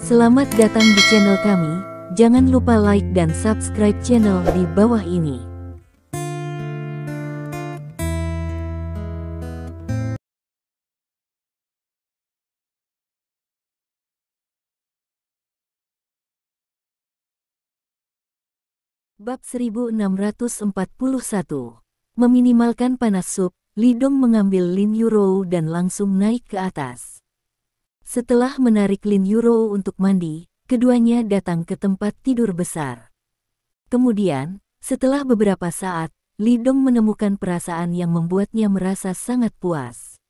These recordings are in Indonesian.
Selamat datang di channel kami, jangan lupa like dan subscribe channel di bawah ini. Bab 1641. Meminimalkan panas sup, Li Dong mengambil Lin Yurou dan langsung naik ke atas. Setelah menarik Lin Yurou untuk mandi, keduanya datang ke tempat tidur besar. Kemudian, setelah beberapa saat, Li Dong menemukan perasaan yang membuatnya merasa sangat puas.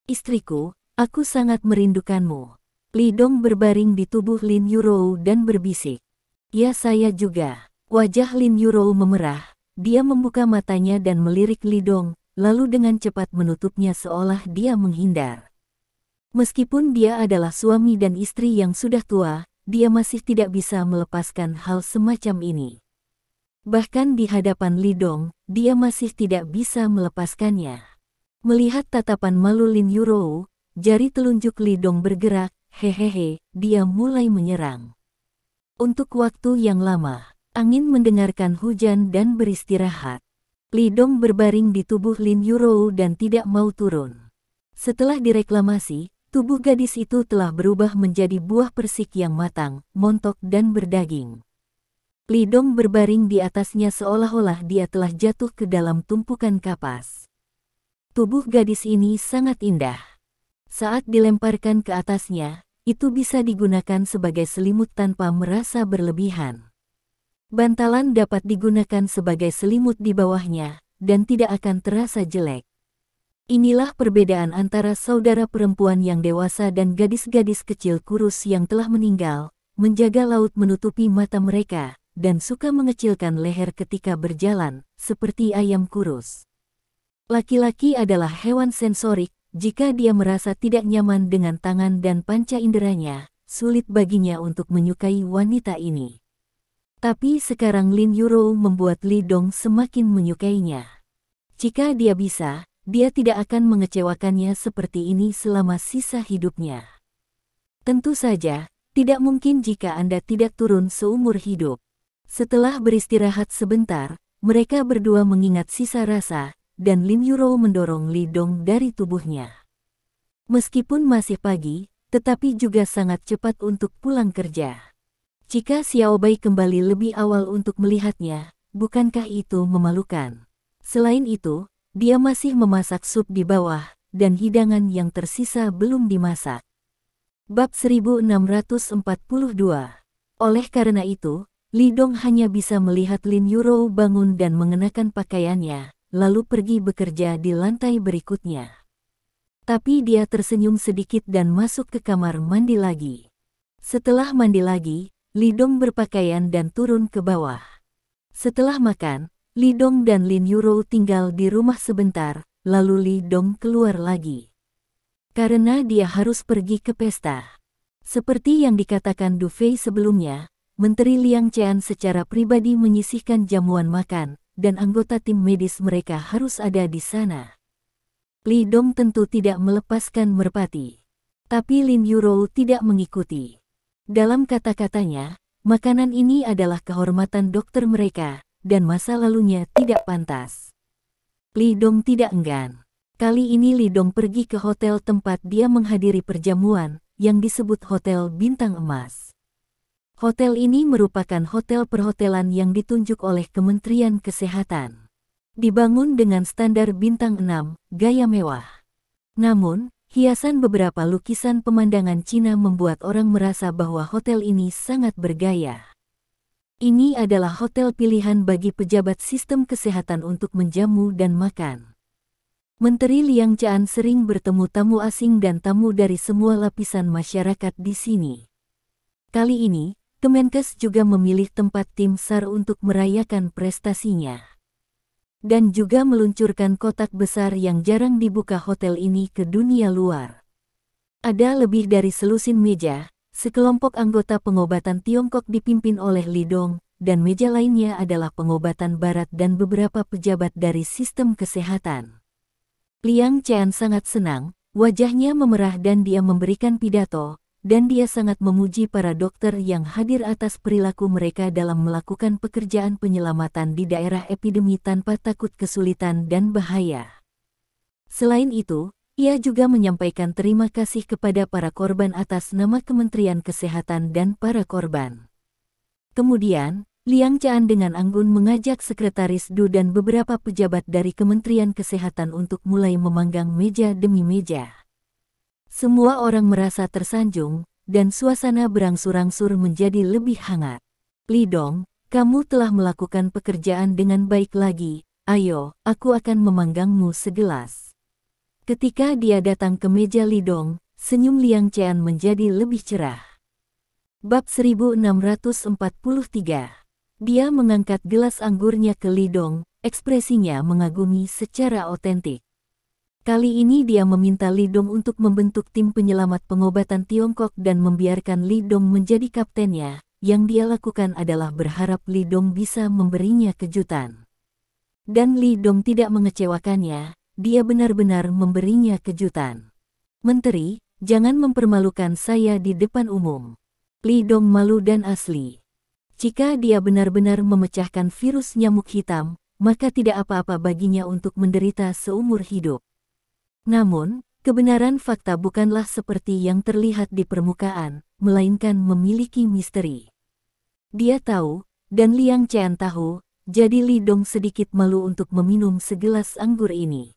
"Istriku, aku sangat merindukanmu." Li Dong berbaring di tubuh Lin Yurou dan berbisik. "Ya, saya juga." Wajah Lin Yurou memerah, dia membuka matanya dan melirik Li Dong, lalu dengan cepat menutupnya seolah dia menghindar. Meskipun dia adalah suami dan istri yang sudah tua, dia masih tidak bisa melepaskan hal semacam ini. Bahkan di hadapan Li Dong, dia masih tidak bisa melepaskannya. Melihat tatapan malu Lin Yurou, jari telunjuk Li Dong bergerak, hehehe, dia mulai menyerang. Untuk waktu yang lama, angin mendengarkan hujan dan beristirahat. Li Dong berbaring di tubuh Lin Yurou dan tidak mau turun. Setelah direklamasi, tubuh gadis itu telah berubah menjadi buah persik yang matang, montok dan berdaging. Li Dong berbaring di atasnya seolah-olah dia telah jatuh ke dalam tumpukan kapas. Tubuh gadis ini sangat indah. Saat dilemparkan ke atasnya, itu bisa digunakan sebagai selimut tanpa merasa berlebihan. Bantalan dapat digunakan sebagai selimut di bawahnya, dan tidak akan terasa jelek. Inilah perbedaan antara saudara perempuan yang dewasa dan gadis-gadis kecil kurus yang telah meninggal, menjaga laut menutupi mata mereka, dan suka mengecilkan leher ketika berjalan, seperti ayam kurus. Laki-laki adalah hewan sensorik, jika dia merasa tidak nyaman dengan tangan dan panca inderanya, sulit baginya untuk menyukai wanita ini. Tapi sekarang Lin Yurou membuat Li Dong semakin menyukainya. Jika dia bisa, dia tidak akan mengecewakannya seperti ini selama sisa hidupnya. Tentu saja, tidak mungkin jika Anda tidak turun seumur hidup. Setelah beristirahat sebentar, mereka berdua mengingat sisa rasa, dan Lin Yurou mendorong Li Dong dari tubuhnya. Meskipun masih pagi, tetapi juga sangat cepat untuk pulang kerja. Jika Xiao Bai kembali lebih awal untuk melihatnya, bukankah itu memalukan? Selain itu, dia masih memasak sup di bawah, dan hidangan yang tersisa belum dimasak. Bab 1642. Oleh karena itu, Li Dong hanya bisa melihat Lin Yurou bangun dan mengenakan pakaiannya, lalu pergi bekerja di lantai berikutnya. Tapi dia tersenyum sedikit dan masuk ke kamar mandi lagi. Setelah mandi lagi, Li Dong berpakaian dan turun ke bawah. Setelah makan, Li Dong dan Lin Yurou tinggal di rumah sebentar, lalu Li Dong keluar lagi. Karena dia harus pergi ke pesta. Seperti yang dikatakan Du Fei sebelumnya, Menteri Liang Qian secara pribadi menyisihkan jamuan makan, dan anggota tim medis mereka harus ada di sana. Li Dong tentu tidak melepaskan merpati. Tapi Lin Yurou tidak mengikuti. Dalam kata-katanya, makanan ini adalah kehormatan dokter mereka, dan masa lalunya tidak pantas. Li Dong tidak enggan. Kali ini Li Dong pergi ke hotel tempat dia menghadiri perjamuan, yang disebut Hotel Bintang Emas. Hotel ini merupakan hotel perhotelan yang ditunjuk oleh Kementerian Kesehatan. Dibangun dengan standar bintang 6, gaya mewah. Namun, hiasan beberapa lukisan pemandangan Cina membuat orang merasa bahwa hotel ini sangat bergaya. Ini adalah hotel pilihan bagi pejabat sistem kesehatan untuk menjamu dan makan. Menteri Liang Qian sering bertemu tamu asing dan tamu dari semua lapisan masyarakat di sini. Kali ini, Kemenkes juga memilih tempat tim SAR untuk merayakan prestasinya. Dan juga meluncurkan kotak besar yang jarang dibuka hotel ini ke dunia luar. Ada lebih dari selusin meja, sekelompok anggota pengobatan Tiongkok dipimpin oleh Li Dong, dan meja lainnya adalah pengobatan barat dan beberapa pejabat dari sistem kesehatan. Liang Qian sangat senang, wajahnya memerah dan dia memberikan pidato, dan dia sangat memuji para dokter yang hadir atas perilaku mereka dalam melakukan pekerjaan penyelamatan di daerah epidemi tanpa takut kesulitan dan bahaya. Selain itu, ia juga menyampaikan terima kasih kepada para korban atas nama Kementerian Kesehatan dan para korban. Kemudian, Liang Chan dengan anggun mengajak Sekretaris Du dan beberapa pejabat dari Kementerian Kesehatan untuk mulai memanggang meja demi meja. Semua orang merasa tersanjung, dan suasana berangsur-angsur menjadi lebih hangat. Li Dong, kamu telah melakukan pekerjaan dengan baik lagi, ayo, aku akan memanggangmu segelas. Ketika dia datang ke meja Li Dong, senyum Liang Chan menjadi lebih cerah. Bab 1643. Dia mengangkat gelas anggurnya ke Li Dong, ekspresinya mengagumi secara otentik. Kali ini dia meminta Li Dong untuk membentuk tim penyelamat pengobatan Tiongkok dan membiarkan Li Dong menjadi kaptennya. Yang dia lakukan adalah berharap Li Dong bisa memberinya kejutan. Dan Li Dong tidak mengecewakannya, dia benar-benar memberinya kejutan. Menteri, jangan mempermalukan saya di depan umum. Li Dong malu dan asli. Jika dia benar-benar memecahkan virus nyamuk hitam, maka tidak apa-apa baginya untuk menderita seumur hidup. Namun, kebenaran fakta bukanlah seperti yang terlihat di permukaan, melainkan memiliki misteri. Dia tahu, dan Liang Chan tahu, jadi Li Dong sedikit malu untuk meminum segelas anggur ini.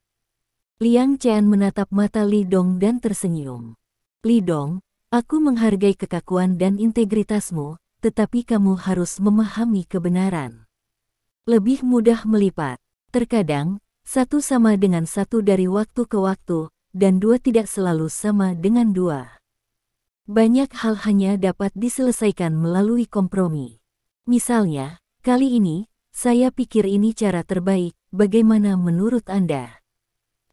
Liang Chan menatap mata Li Dong dan tersenyum. Li Dong, aku menghargai kekakuan dan integritasmu, tetapi kamu harus memahami kebenaran. Lebih mudah melipat. Terkadang, satu sama dengan satu dari waktu ke waktu, dan dua tidak selalu sama dengan dua. Banyak hal hanya dapat diselesaikan melalui kompromi. Misalnya, kali ini, saya pikir ini cara terbaik, bagaimana menurut Anda?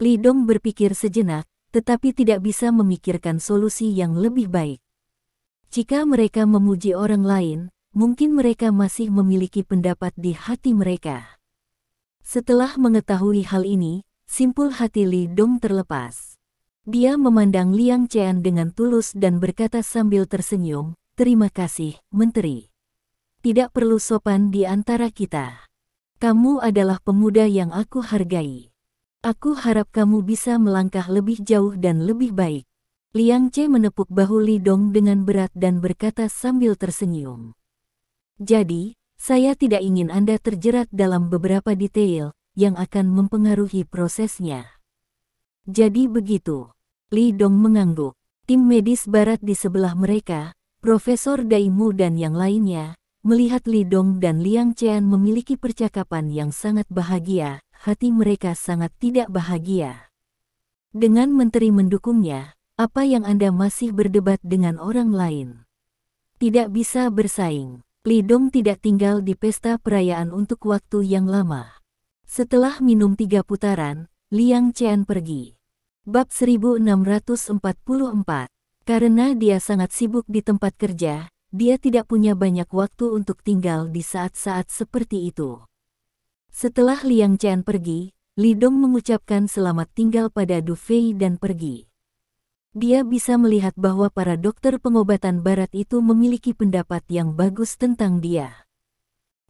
Li Dong berpikir sejenak, tetapi tidak bisa memikirkan solusi yang lebih baik. Jika mereka memuji orang lain, mungkin mereka masih memiliki pendapat di hati mereka. Setelah mengetahui hal ini, simpul hati Li Dong terlepas. Dia memandang Liang Chan dengan tulus dan berkata sambil tersenyum, "Terima kasih, Menteri. Tidak perlu sopan di antara kita. Kamu adalah pemuda yang aku hargai. Aku harap kamu bisa melangkah lebih jauh dan lebih baik." Liang Che menepuk bahu Li Dong dengan berat dan berkata sambil tersenyum. Jadi, saya tidak ingin Anda terjerat dalam beberapa detail yang akan mempengaruhi prosesnya. Jadi begitu. Li Dong mengangguk. Tim medis barat di sebelah mereka, Profesor Daimu dan yang lainnya, melihat Li Dong dan Liang Chan memiliki percakapan yang sangat bahagia, hati mereka sangat tidak bahagia. Dengan menteri mendukungnya, apa yang Anda masih berdebat dengan orang lain? Tidak bisa bersaing. Li Dong tidak tinggal di pesta perayaan untuk waktu yang lama. Setelah minum 3 putaran, Liang Chan pergi. Bab 1644. Karena dia sangat sibuk di tempat kerja, dia tidak punya banyak waktu untuk tinggal di saat-saat seperti itu. Setelah Liang Chan pergi, Li Dong mengucapkan selamat tinggal pada Du Fei dan pergi. Dia bisa melihat bahwa para dokter pengobatan barat itu memiliki pendapat yang bagus tentang dia.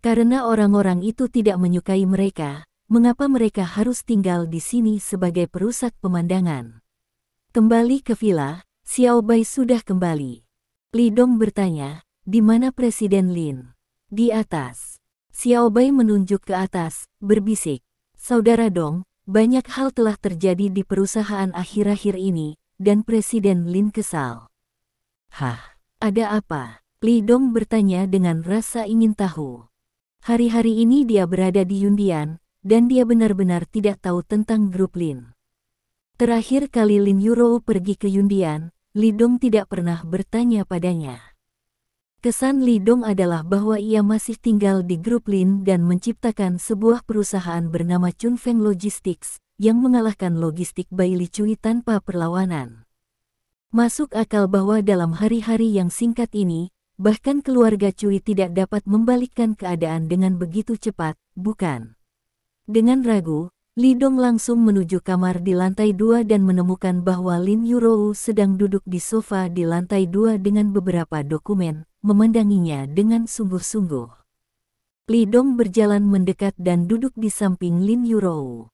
Karena orang-orang itu tidak menyukai mereka, mengapa mereka harus tinggal di sini sebagai perusak pemandangan? Kembali ke villa, Xiao Bai sudah kembali. Li Dong bertanya, "Di mana Presiden Lin?" "Di atas." Xiao Bai menunjuk ke atas, berbisik, "Saudara Dong, banyak hal telah terjadi di perusahaan akhir-akhir ini, dan Presiden Lin kesal." "Hah? Ada apa?" Li Dong bertanya dengan rasa ingin tahu. Hari-hari ini dia berada di Yundian, dan dia benar-benar tidak tahu tentang grup Lin. Terakhir kali Lin Yurou pergi ke Yundian, Li Dong tidak pernah bertanya padanya. Kesan Li Dong adalah bahwa ia masih tinggal di grup Lin dan menciptakan sebuah perusahaan bernama Chunfeng Logistics, yang mengalahkan logistik Baili Cui tanpa perlawanan. Masuk akal bahwa dalam hari-hari yang singkat ini, bahkan keluarga Cui tidak dapat membalikkan keadaan dengan begitu cepat, bukan? Dengan ragu, Li Dong langsung menuju kamar di lantai 2 dan menemukan bahwa Lin Yurou sedang duduk di sofa di lantai 2 dengan beberapa dokumen, memandanginya dengan sungguh-sungguh. Li Dong berjalan mendekat dan duduk di samping Lin Yurou.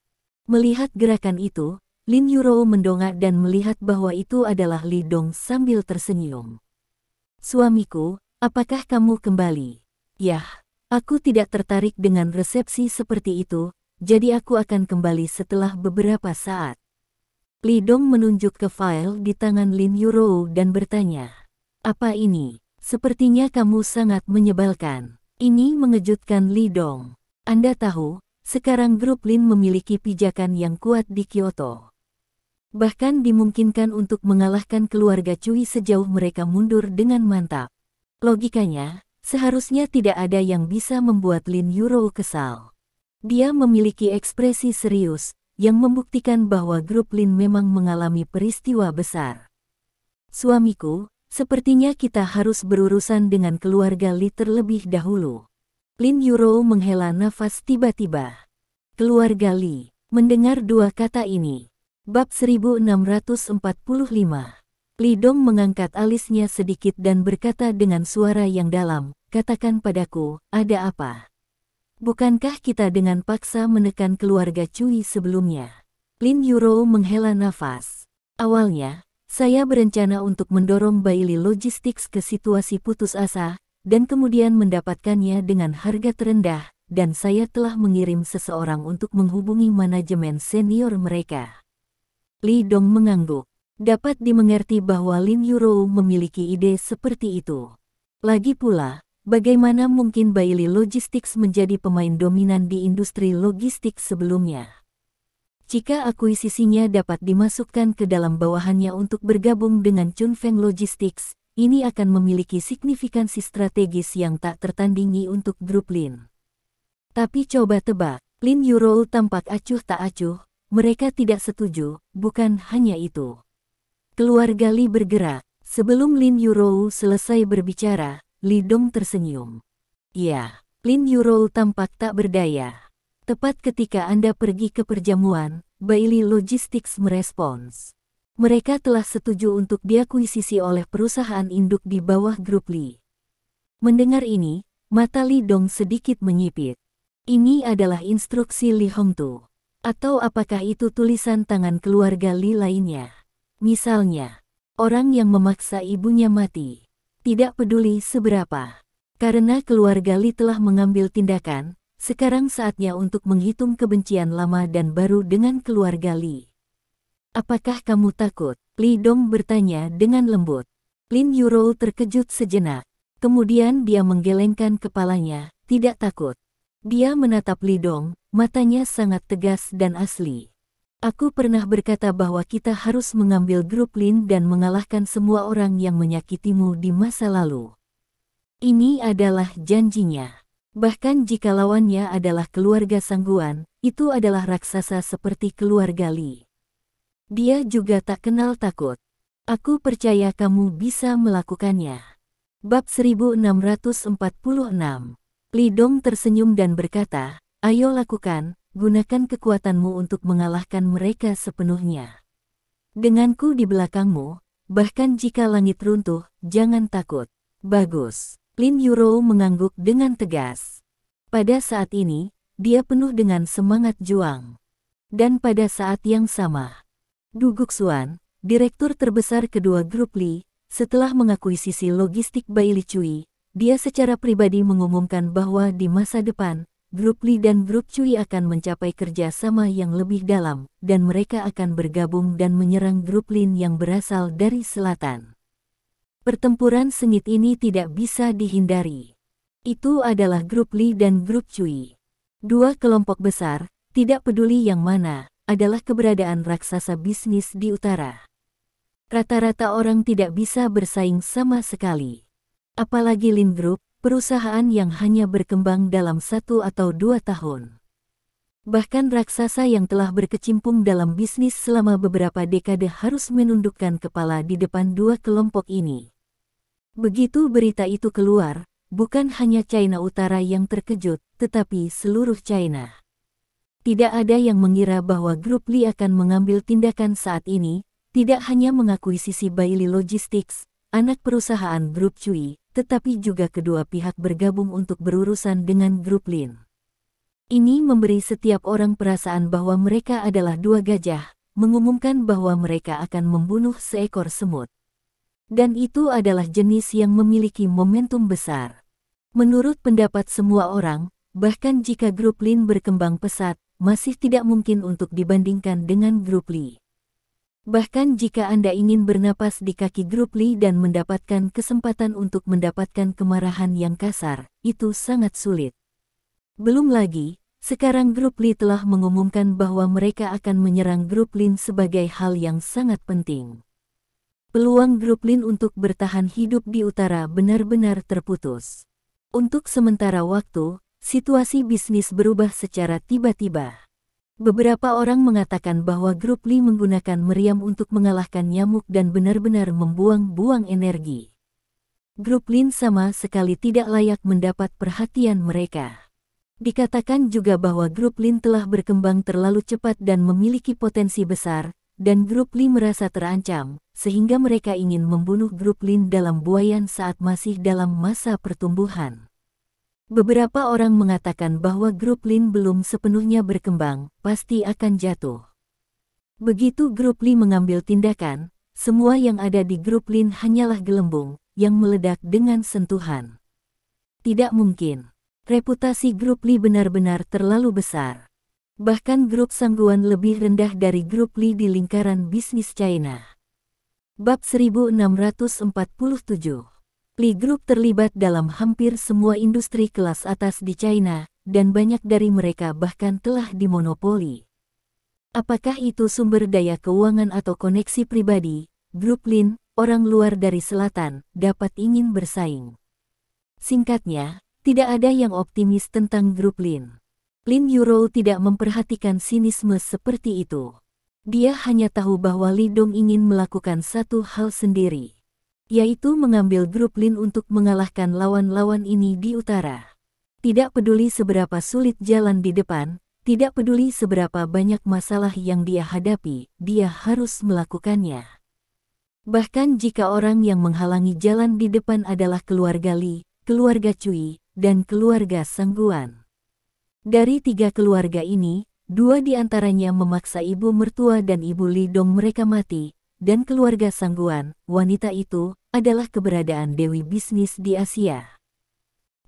Melihat gerakan itu, Lin Yurou mendongak dan melihat bahwa itu adalah Li Dong sambil tersenyum. "Suamiku, apakah kamu kembali?" "Yah, aku tidak tertarik dengan resepsi seperti itu. Jadi aku akan kembali setelah beberapa saat." Li Dong menunjuk ke file di tangan Lin Yurou dan bertanya, "Apa ini? Sepertinya kamu sangat menyebalkan." Ini mengejutkan Li Dong. "Anda tahu, sekarang grup Lin memiliki pijakan yang kuat di Kyoto. Bahkan dimungkinkan untuk mengalahkan keluarga Cui sejauh mereka mundur dengan mantap. Logikanya, seharusnya tidak ada yang bisa membuat Lin Yurou kesal." Dia memiliki ekspresi serius, yang membuktikan bahwa grup Lin memang mengalami peristiwa besar. "Suamiku, sepertinya kita harus berurusan dengan keluarga Li terlebih dahulu." Lin Yurou menghela nafas tiba-tiba. Keluarga Li. Mendengar dua kata ini. Bab 1645. Li Dong mengangkat alisnya sedikit dan berkata dengan suara yang dalam, "Katakan padaku, ada apa? Bukankah kita dengan paksa menekan keluarga Cui sebelumnya?" Lin Yurou menghela nafas. "Awalnya, saya berencana untuk mendorong Bailey Logistics ke situasi putus asa, dan kemudian mendapatkannya dengan harga terendah, dan saya telah mengirim seseorang untuk menghubungi manajemen senior mereka." Li Dong mengangguk. Dapat dimengerti bahwa Lin Yurou memiliki ide seperti itu. Lagi pula, bagaimana mungkin Bailey Logistics menjadi pemain dominan di industri logistik sebelumnya? Jika akuisisinya dapat dimasukkan ke dalam bawahannya untuk bergabung dengan Chunfeng Logistics, ini akan memiliki signifikansi strategis yang tak tertandingi untuk grup Lin. Tapi coba tebak, Lin Yurou tampak acuh tak acuh, mereka tidak setuju, bukan hanya itu. Keluarga Li bergerak. Sebelum Lin Yurou selesai berbicara, Li Dong tersenyum. "Ya, Lin Yurou tampak tak berdaya. Tepat ketika Anda pergi ke perjamuan, Bailey Logistics merespons. Mereka telah setuju untuk diakuisisi oleh perusahaan induk di bawah grup Li." Mendengar ini, mata Li Dong sedikit menyipit. Ini adalah instruksi Li Hongtu. Atau apakah itu tulisan tangan keluarga Li lainnya? Misalnya, orang yang memaksa ibunya mati. Tidak peduli seberapa. Karena keluarga Li telah mengambil tindakan, sekarang saatnya untuk menghitung kebencian lama dan baru dengan keluarga Li. "Apakah kamu takut?" Li Dong bertanya dengan lembut. Lin Yurou terkejut sejenak. Kemudian dia menggelengkan kepalanya, "Tidak takut." Dia menatap Li Dong, matanya sangat tegas dan asli. "Aku pernah berkata bahwa kita harus mengambil grup Lin dan mengalahkan semua orang yang menyakitimu di masa lalu. Ini adalah janjinya. Bahkan jika lawannya adalah keluarga Sangguan, itu adalah raksasa seperti keluarga Li. Dia juga tak kenal takut. Aku percaya kamu bisa melakukannya." Bab 1646. Li Dong tersenyum dan berkata, "Ayo lakukan. Gunakan kekuatanmu untuk mengalahkan mereka sepenuhnya. Denganku di belakangmu, bahkan jika langit runtuh, jangan takut." "Bagus." Lin Yurou mengangguk dengan tegas. Pada saat ini, dia penuh dengan semangat juang. Dan pada saat yang sama, Du Guxuan, direktur terbesar kedua grup Li, setelah mengakuisisi logistik Bailey Cui, dia secara pribadi mengumumkan bahwa di masa depan, grup Li dan grup Cui akan mencapai kerjasama yang lebih dalam, dan mereka akan bergabung dan menyerang grup Lin yang berasal dari selatan. Pertempuran sengit ini tidak bisa dihindari. Itu adalah grup Li dan grup Cui. Dua kelompok besar, tidak peduli yang mana, adalah keberadaan raksasa bisnis di utara. Rata-rata orang tidak bisa bersaing sama sekali. Apalagi Lin Group, perusahaan yang hanya berkembang dalam 1 atau 2 tahun. Bahkan raksasa yang telah berkecimpung dalam bisnis selama beberapa dekade harus menundukkan kepala di depan dua kelompok ini. Begitu berita itu keluar, bukan hanya China Utara yang terkejut, tetapi seluruh China. Tidak ada yang mengira bahwa grup Li akan mengambil tindakan saat ini, tidak hanya mengakuisisi Bailey Logistics, anak perusahaan grup Cui, tetapi juga kedua pihak bergabung untuk berurusan dengan grup Lin. Ini memberi setiap orang perasaan bahwa mereka adalah dua gajah, mengumumkan bahwa mereka akan membunuh seekor semut. Dan itu adalah jenis yang memiliki momentum besar. Menurut pendapat semua orang, bahkan jika grup Lin berkembang pesat, masih tidak mungkin untuk dibandingkan dengan grup Li. Bahkan jika Anda ingin bernapas di kaki grup Li dan mendapatkan kesempatan untuk mendapatkan kemarahan yang kasar, itu sangat sulit. Belum lagi, sekarang grup Li telah mengumumkan bahwa mereka akan menyerang grup Lin sebagai hal yang sangat penting. Peluang grup Lin untuk bertahan hidup di utara benar-benar terputus. Untuk sementara waktu, situasi bisnis berubah secara tiba-tiba. Beberapa orang mengatakan bahwa grup Li menggunakan meriam untuk mengalahkan nyamuk dan benar-benar membuang-buang energi. Grup Lin sama sekali tidak layak mendapat perhatian mereka. Dikatakan juga bahwa grup Lin telah berkembang terlalu cepat dan memiliki potensi besar, dan grup Li merasa terancam, sehingga mereka ingin membunuh grup Lin dalam buayan saat masih dalam masa pertumbuhan. Beberapa orang mengatakan bahwa grup Lin belum sepenuhnya berkembang, pasti akan jatuh. Begitu grup Li mengambil tindakan, semua yang ada di grup Lin hanyalah gelembung, yang meledak dengan sentuhan. Tidak mungkin. Reputasi grup Li benar-benar terlalu besar. Bahkan grup Sangguan lebih rendah dari grup Li di lingkaran bisnis China. Bab 1647. Li Group terlibat dalam hampir semua industri kelas atas di China, dan banyak dari mereka bahkan telah dimonopoli. Apakah itu sumber daya keuangan atau koneksi pribadi, grup Lin, orang luar dari selatan, dapat ingin bersaing. Singkatnya, tidak ada yang optimis tentang grup Lin. Lin Yuro tidak memperhatikan sinisme seperti itu. Dia hanya tahu bahwa Li Dong ingin melakukan satu hal sendiri, yaitu mengambil grup Lin untuk mengalahkan lawan-lawan ini di utara. Tidak peduli seberapa sulit jalan di depan, tidak peduli seberapa banyak masalah yang dia hadapi, dia harus melakukannya. Bahkan jika orang yang menghalangi jalan di depan adalah keluarga Li, keluarga Cui, dan keluarga Sangguan. Dari tiga keluarga ini, dua di antaranya memaksa ibu mertua dan ibu Li Dong mereka mati, dan keluarga Sangguan, wanita itu, adalah keberadaan dewi bisnis di Asia.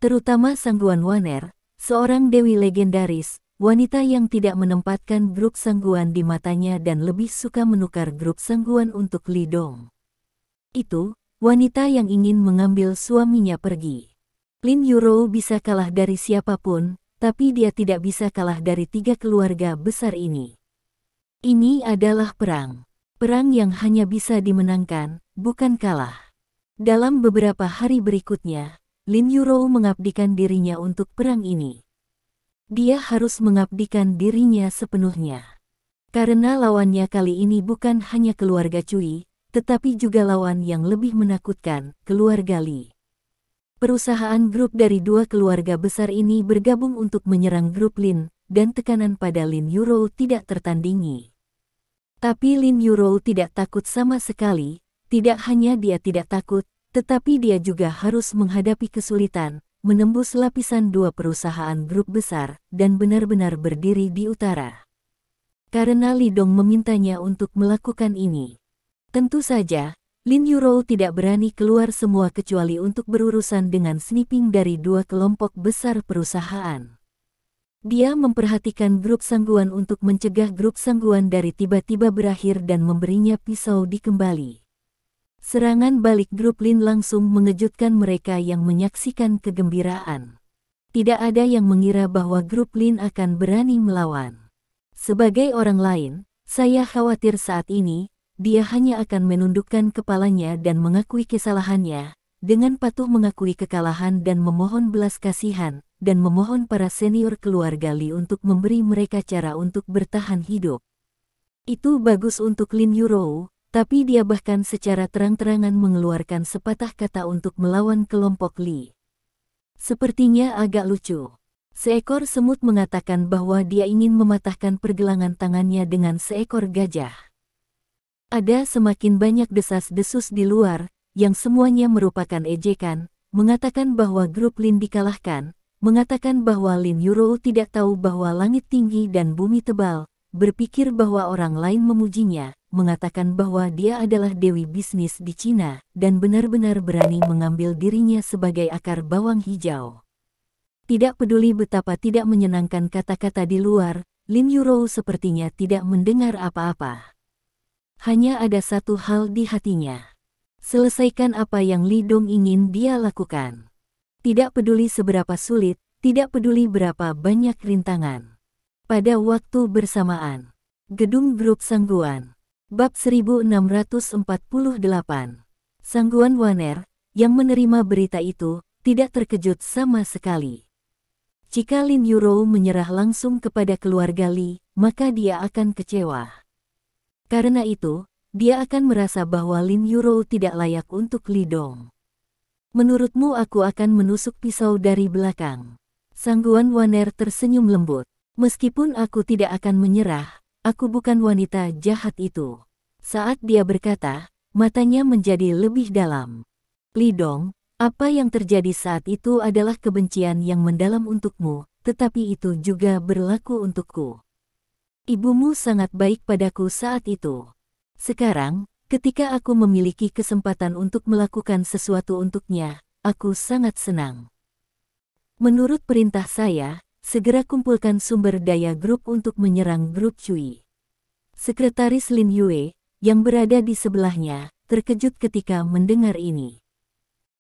Terutama Sangguan Waner, seorang dewi legendaris, wanita yang tidak menempatkan grup Sangguan di matanya dan lebih suka menukar grup Sangguan untuk Li Dong. Itu, wanita yang ingin mengambil suaminya pergi. Lin Yuro bisa kalah dari siapapun, tapi dia tidak bisa kalah dari tiga keluarga besar ini. Ini adalah perang. Perang yang hanya bisa dimenangkan, bukan kalah. Dalam beberapa hari berikutnya, Lin Yuro mengabdikan dirinya untuk perang ini. Dia harus mengabdikan dirinya sepenuhnya. Karena lawannya kali ini bukan hanya keluarga Cui, tetapi juga lawan yang lebih menakutkan, keluarga Li. Perusahaan grup dari dua keluarga besar ini bergabung untuk menyerang grup Lin, dan tekanan pada Lin Yuro tidak tertandingi. Tapi Lin Yuro tidak takut sama sekali, tidak hanya dia tidak takut, tetapi dia juga harus menghadapi kesulitan, menembus lapisan dua perusahaan grup besar, dan benar-benar berdiri di utara. Karena Li Dong memintanya untuk melakukan ini. Tentu saja, Lin Yuro tidak berani keluar semua kecuali untuk berurusan dengan sniping dari dua kelompok besar perusahaan. Dia memperhatikan grup Sangguan untuk mencegah grup Sangguan dari tiba-tiba berakhir dan memberinya pisau dikembali. Serangan balik grup Lin langsung mengejutkan mereka yang menyaksikan kegembiraan. Tidak ada yang mengira bahwa grup Lin akan berani melawan. Sebagai orang lain, saya khawatir saat ini, dia hanya akan menundukkan kepalanya dan mengakui kesalahannya, dengan patuh mengakui kekalahan dan memohon belas kasihan, dan memohon para senior keluarga Li untuk memberi mereka cara untuk bertahan hidup. Itu bagus untuk Lin Yuro, tapi dia bahkan secara terang-terangan mengeluarkan sepatah kata untuk melawan kelompok Li. Sepertinya agak lucu. Seekor semut mengatakan bahwa dia ingin mematahkan pergelangan tangannya dengan seekor gajah. Ada semakin banyak desas-desus di luar, yang semuanya merupakan ejekan, mengatakan bahwa grup Lin dikalahkan, mengatakan bahwa Lin Yurou tidak tahu bahwa langit tinggi dan bumi tebal, berpikir bahwa orang lain memujinya, mengatakan bahwa dia adalah dewi bisnis di Cina, dan benar-benar berani mengambil dirinya sebagai akar bawang hijau. Tidak peduli betapa tidak menyenangkan kata-kata di luar, Lin Yurou sepertinya tidak mendengar apa-apa. Hanya ada satu hal di hatinya. Selesaikan apa yang Li Dong ingin dia lakukan. Tidak peduli seberapa sulit, tidak peduli berapa banyak rintangan. Pada waktu bersamaan, Gedung Grup Sangguan. Bab 1648. Sangguan Waner, yang menerima berita itu, tidak terkejut sama sekali. Jika Lin Yurou menyerah langsung kepada keluarga Li, maka dia akan kecewa. Karena itu, dia akan merasa bahwa Lin Yurou tidak layak untuk Li Dong. Menurutmu aku akan menusuk pisau dari belakang? Sangguan Waner tersenyum lembut. Meskipun aku tidak akan menyerah, aku bukan wanita jahat itu. Saat dia berkata, matanya menjadi lebih dalam. Li Dong, apa yang terjadi saat itu adalah kebencian yang mendalam untukmu, tetapi itu juga berlaku untukku. Ibumu sangat baik padaku saat itu. Sekarang, ketika aku memiliki kesempatan untuk melakukan sesuatu untuknya, aku sangat senang. Menurut perintah saya, segera kumpulkan sumber daya grup untuk menyerang grup Cui. Sekretaris Lin Yue, yang berada di sebelahnya, terkejut ketika mendengar ini.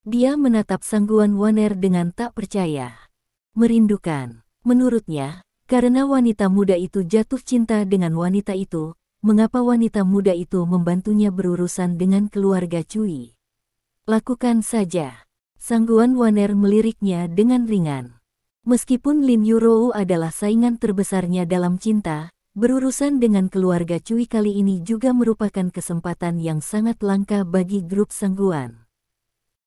Dia menatap Sangguan Waner dengan tak percaya. Merindukan. Menurutnya, karena wanita muda itu jatuh cinta dengan wanita itu, mengapa wanita muda itu membantunya berurusan dengan keluarga Cui? Lakukan saja. Sangguan Waner meliriknya dengan ringan. Meskipun Lin Yurou adalah saingan terbesarnya dalam cinta, berurusan dengan keluarga Cui kali ini juga merupakan kesempatan yang sangat langka bagi grup Sangguan.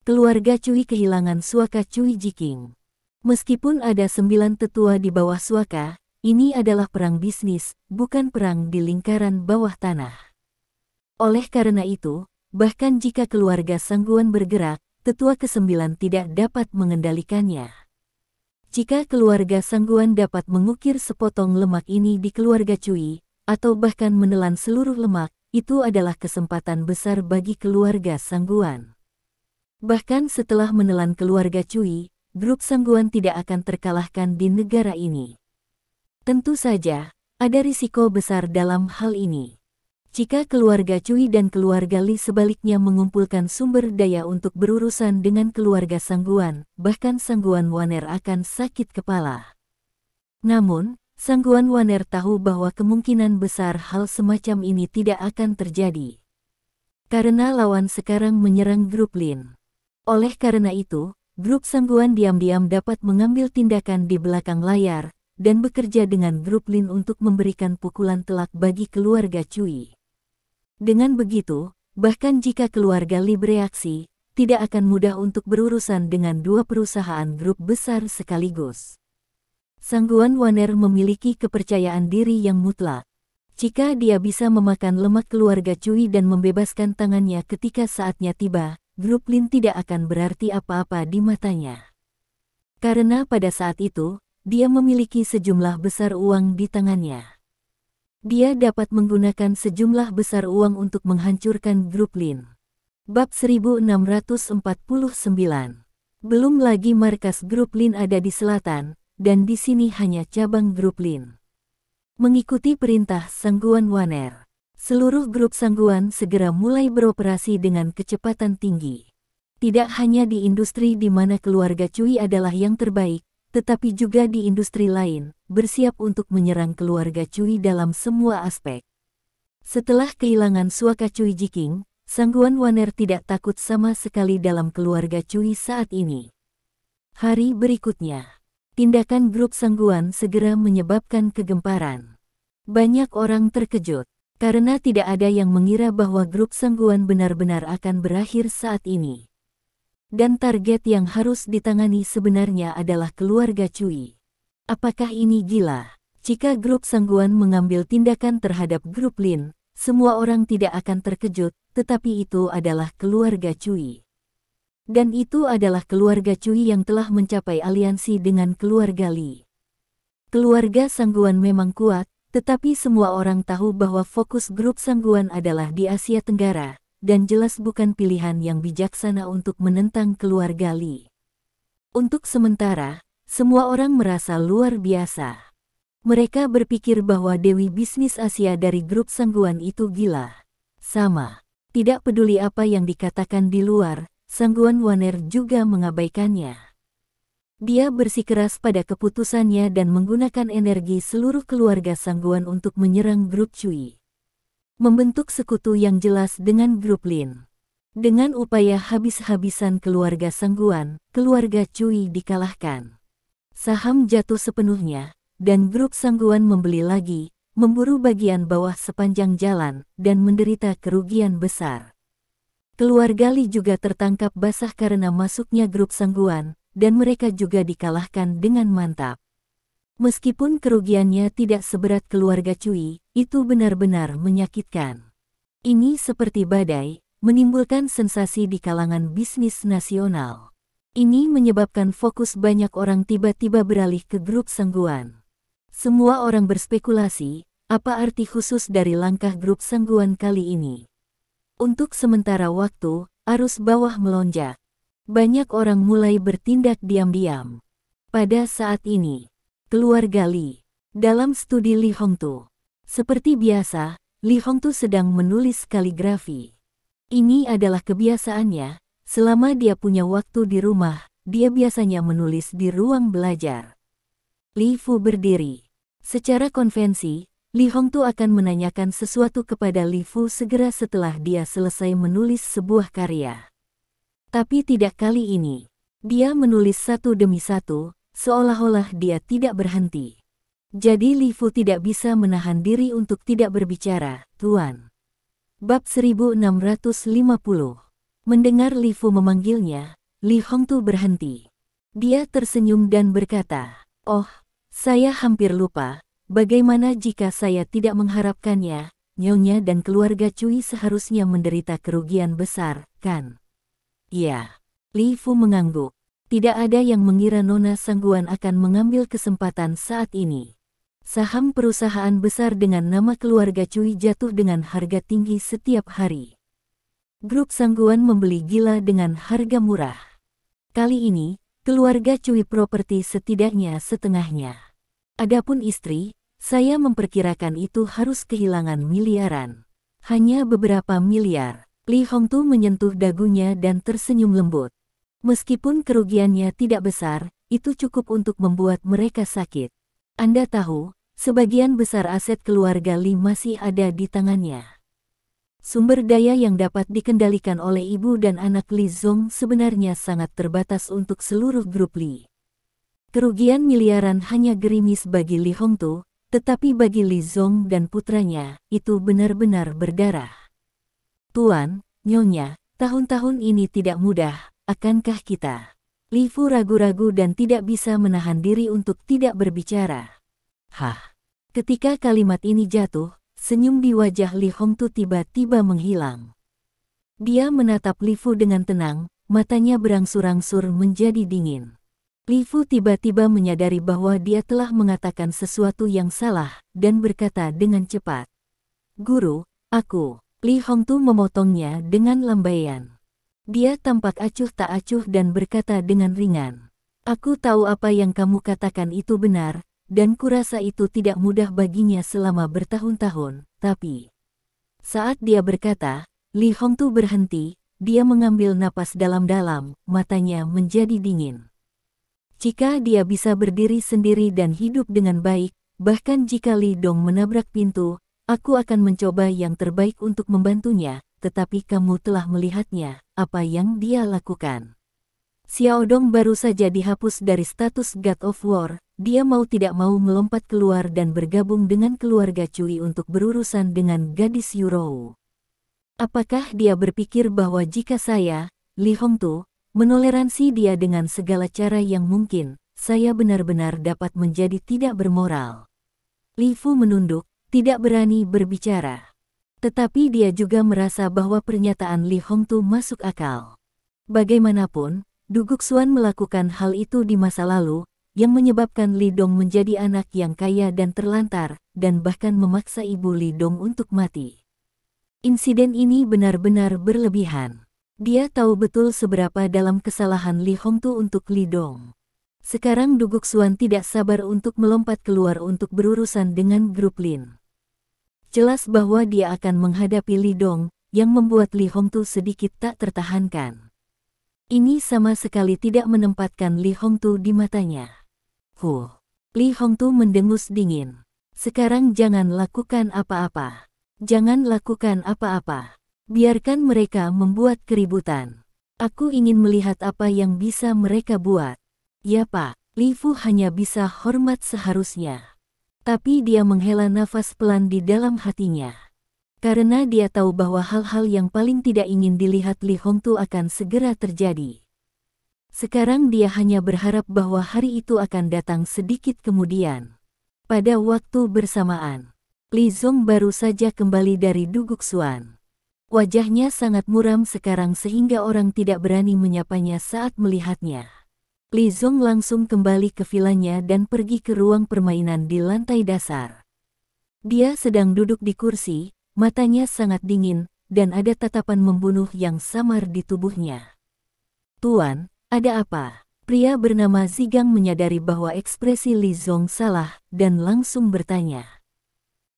Keluarga Cui kehilangan suaka Cui Jiking. Meskipun ada 9 tetua di bawah suaka, ini adalah perang bisnis, bukan perang di lingkaran bawah tanah. Oleh karena itu, bahkan jika keluarga Sangguan bergerak, tetua ke-9 tidak dapat mengendalikannya. Jika keluarga Sangguan dapat mengukir sepotong lemak ini di keluarga Cui, atau bahkan menelan seluruh lemak, itu adalah kesempatan besar bagi keluarga Sangguan. Bahkan setelah menelan keluarga Cui, grup Sangguan tidak akan terkalahkan di negara ini. Tentu saja, ada risiko besar dalam hal ini. Jika keluarga Cui dan keluarga Li sebaliknya mengumpulkan sumber daya untuk berurusan dengan keluarga Sangguan, bahkan Sangguan Waner akan sakit kepala. Namun, Sangguan Waner tahu bahwa kemungkinan besar hal semacam ini tidak akan terjadi. Karena lawan sekarang menyerang grup Lin. Oleh karena itu, grup Sangguan diam-diam dapat mengambil tindakan di belakang layar, dan bekerja dengan grup Lin untuk memberikan pukulan telak bagi keluarga Cui. Dengan begitu, bahkan jika keluarga Li bereaksi, tidak akan mudah untuk berurusan dengan dua perusahaan grup besar sekaligus. Sangguan Waner memiliki kepercayaan diri yang mutlak. Jika dia bisa memakan lemak keluarga Cui dan membebaskan tangannya ketika saatnya tiba, grup Lin tidak akan berarti apa-apa di matanya. Karena pada saat itu, dia memiliki sejumlah besar uang di tangannya. Dia dapat menggunakan sejumlah besar uang untuk menghancurkan grup Lin. Bab 1649. Belum lagi markas grup Lin ada di selatan, dan di sini hanya cabang grup Lin. Mengikuti perintah Sangguan Waner, seluruh grup Sangguan segera mulai beroperasi dengan kecepatan tinggi. Tidak hanya di industri di mana keluarga Cui adalah yang terbaik, tetapi juga di industri lain, bersiap untuk menyerang keluarga Cui dalam semua aspek. Setelah kehilangan suaka Cui Jiking, Sangguan Waner tidak takut sama sekali dalam keluarga Cui saat ini. Hari berikutnya, tindakan grup Sangguan segera menyebabkan kegemparan. Banyak orang terkejut, karena tidak ada yang mengira bahwa grup Sangguan benar-benar akan berakhir saat ini. Dan target yang harus ditangani sebenarnya adalah keluarga Cui. Apakah ini gila? Jika grup Sangguan mengambil tindakan terhadap grup Lin, semua orang tidak akan terkejut, tetapi itu adalah keluarga Cui. Dan itu adalah keluarga Cui yang telah mencapai aliansi dengan keluarga Li. Keluarga Sangguan memang kuat, tetapi semua orang tahu bahwa fokus grup Sangguan adalah di Asia Tenggara, dan jelas bukan pilihan yang bijaksana untuk menentang keluarga Li. Untuk sementara, semua orang merasa luar biasa. Mereka berpikir bahwa Dewi Bisnis Asia dari grup Sangguan itu gila. Sama. Tidak peduli apa yang dikatakan di luar, Sangguan Waner juga mengabaikannya. Dia bersikeras pada keputusannya dan menggunakan energi seluruh keluarga Sangguan untuk menyerang grup Cui. Membentuk sekutu yang jelas dengan grup Lin. Dengan upaya habis-habisan keluarga Sangguan, keluarga Cui dikalahkan. Saham jatuh sepenuhnya, dan grup Sangguan membeli lagi, memburu bagian bawah sepanjang jalan, dan menderita kerugian besar. Keluarga Li juga tertangkap basah karena masuknya grup Sangguan, dan mereka juga dikalahkan dengan mantap. Meskipun kerugiannya tidak seberat keluarga Cui, itu benar-benar menyakitkan. Ini seperti badai, menimbulkan sensasi di kalangan bisnis nasional. Ini menyebabkan fokus banyak orang tiba-tiba beralih ke grup Sangguan. Semua orang berspekulasi, apa arti khusus dari langkah grup Sangguan kali ini. Untuk sementara waktu, arus bawah melonjak. Banyak orang mulai bertindak diam-diam. Pada saat ini, keluarga Li, dalam studi Li Hongtu. Seperti biasa, Li Hongtu sedang menulis kaligrafi. Ini adalah kebiasaannya, selama dia punya waktu di rumah, dia biasanya menulis di ruang belajar. Li Fu berdiri. Secara konvensi, Li Hongtu akan menanyakan sesuatu kepada Li Fu segera setelah dia selesai menulis sebuah karya. Tapi tidak kali ini. Dia menulis satu demi satu, seolah-olah dia tidak berhenti. Jadi Li Fu tidak bisa menahan diri untuk tidak berbicara, Tuan. Bab 1650. Mendengar Li Fu memanggilnya, Li Hongtu berhenti. Dia tersenyum dan berkata, "Oh, saya hampir lupa, bagaimana jika saya tidak mengharapkannya, Nyonya dan keluarga Cui seharusnya menderita kerugian besar, kan?" "Ya." Li Fu mengangguk. Tidak ada yang mengira Nona Sangguan akan mengambil kesempatan saat ini. Saham perusahaan besar dengan nama keluarga Cui jatuh dengan harga tinggi setiap hari. Grup Sangguan membeli gila dengan harga murah. Kali ini, keluarga Cui properti setidaknya setengahnya. Adapun istri, saya memperkirakan itu harus kehilangan miliaran. Hanya beberapa miliar. Li Hongtu menyentuh dagunya dan tersenyum lembut. Meskipun kerugiannya tidak besar, itu cukup untuk membuat mereka sakit. Anda tahu, sebagian besar aset keluarga Li masih ada di tangannya. Sumber daya yang dapat dikendalikan oleh ibu dan anak Li Zong sebenarnya sangat terbatas untuk seluruh grup Li. Kerugian miliaran hanya gerimis bagi Li Hongtu, tetapi bagi Li Zong dan putranya, itu benar-benar berdarah. "Tuan, Nyonya, tahun-tahun ini tidak mudah, akankah kita?" Li Fu ragu-ragu dan tidak bisa menahan diri untuk tidak berbicara. "Hah?" Ketika kalimat ini jatuh, senyum di wajah Li Hongtu tiba-tiba menghilang. Dia menatap Li Fu dengan tenang, matanya berangsur-angsur menjadi dingin. Li Fu tiba-tiba menyadari bahwa dia telah mengatakan sesuatu yang salah, dan berkata dengan cepat, "Guru, aku..." Li Hongtu memotongnya dengan lambaian. Dia tampak acuh tak acuh dan berkata dengan ringan, "Aku tahu apa yang kamu katakan itu benar, dan kurasa itu tidak mudah baginya selama bertahun-tahun, tapi..." Saat dia berkata, Li Hongtu berhenti, dia mengambil napas dalam-dalam, matanya menjadi dingin. Jika dia bisa berdiri sendiri dan hidup dengan baik, bahkan jika Li Dong menabrak pintu, aku akan mencoba yang terbaik untuk membantunya, tetapi kamu telah melihatnya, apa yang dia lakukan. Xiao Dong baru saja dihapus dari status God of War, dia mau tidak mau melompat keluar dan bergabung dengan keluarga Cui untuk berurusan dengan gadis Yurou. Apakah dia berpikir bahwa jika saya, Li Hongtu, menoleransi dia dengan segala cara yang mungkin, saya benar-benar dapat menjadi tidak bermoral. Li Fu menunduk, tidak berani berbicara. Tetapi dia juga merasa bahwa pernyataan Li Hongtu masuk akal. Bagaimanapun, Du Guxuan melakukan hal itu di masa lalu, yang menyebabkan Li Dong menjadi anak yang kaya dan terlantar, dan bahkan memaksa ibu Li Dong untuk mati. Insiden ini benar-benar berlebihan. Dia tahu betul seberapa dalam kesalahan Li Hongtu untuk Li Dong. Sekarang Du Guxuan tidak sabar untuk melompat keluar untuk berurusan dengan grup Lin. Jelas bahwa dia akan menghadapi Li Dong, yang membuat Li Hongtu sedikit tak tertahankan. Ini sama sekali tidak menempatkan Li Hongtu di matanya. Li Hongtu mendengus dingin. Sekarang jangan lakukan apa-apa. Jangan lakukan apa-apa. Biarkan mereka membuat keributan. Aku ingin melihat apa yang bisa mereka buat. Ya Pak, Li Fu hanya bisa hormat seharusnya. Tapi dia menghela nafas pelan di dalam hatinya. Karena dia tahu bahwa hal-hal yang paling tidak ingin dilihat Li Hongtu akan segera terjadi. Sekarang dia hanya berharap bahwa hari itu akan datang sedikit kemudian. Pada waktu bersamaan, Li Zong baru saja kembali dari Du Guxuan. Wajahnya sangat muram sekarang sehingga orang tidak berani menyapanya saat melihatnya. Li Zong langsung kembali ke vilanya dan pergi ke ruang permainan di lantai dasar. Dia sedang duduk di kursi, matanya sangat dingin, dan ada tatapan membunuh yang samar di tubuhnya. Tuan, ada apa? Pria bernama Zigang menyadari bahwa ekspresi Li Zong salah, dan langsung bertanya.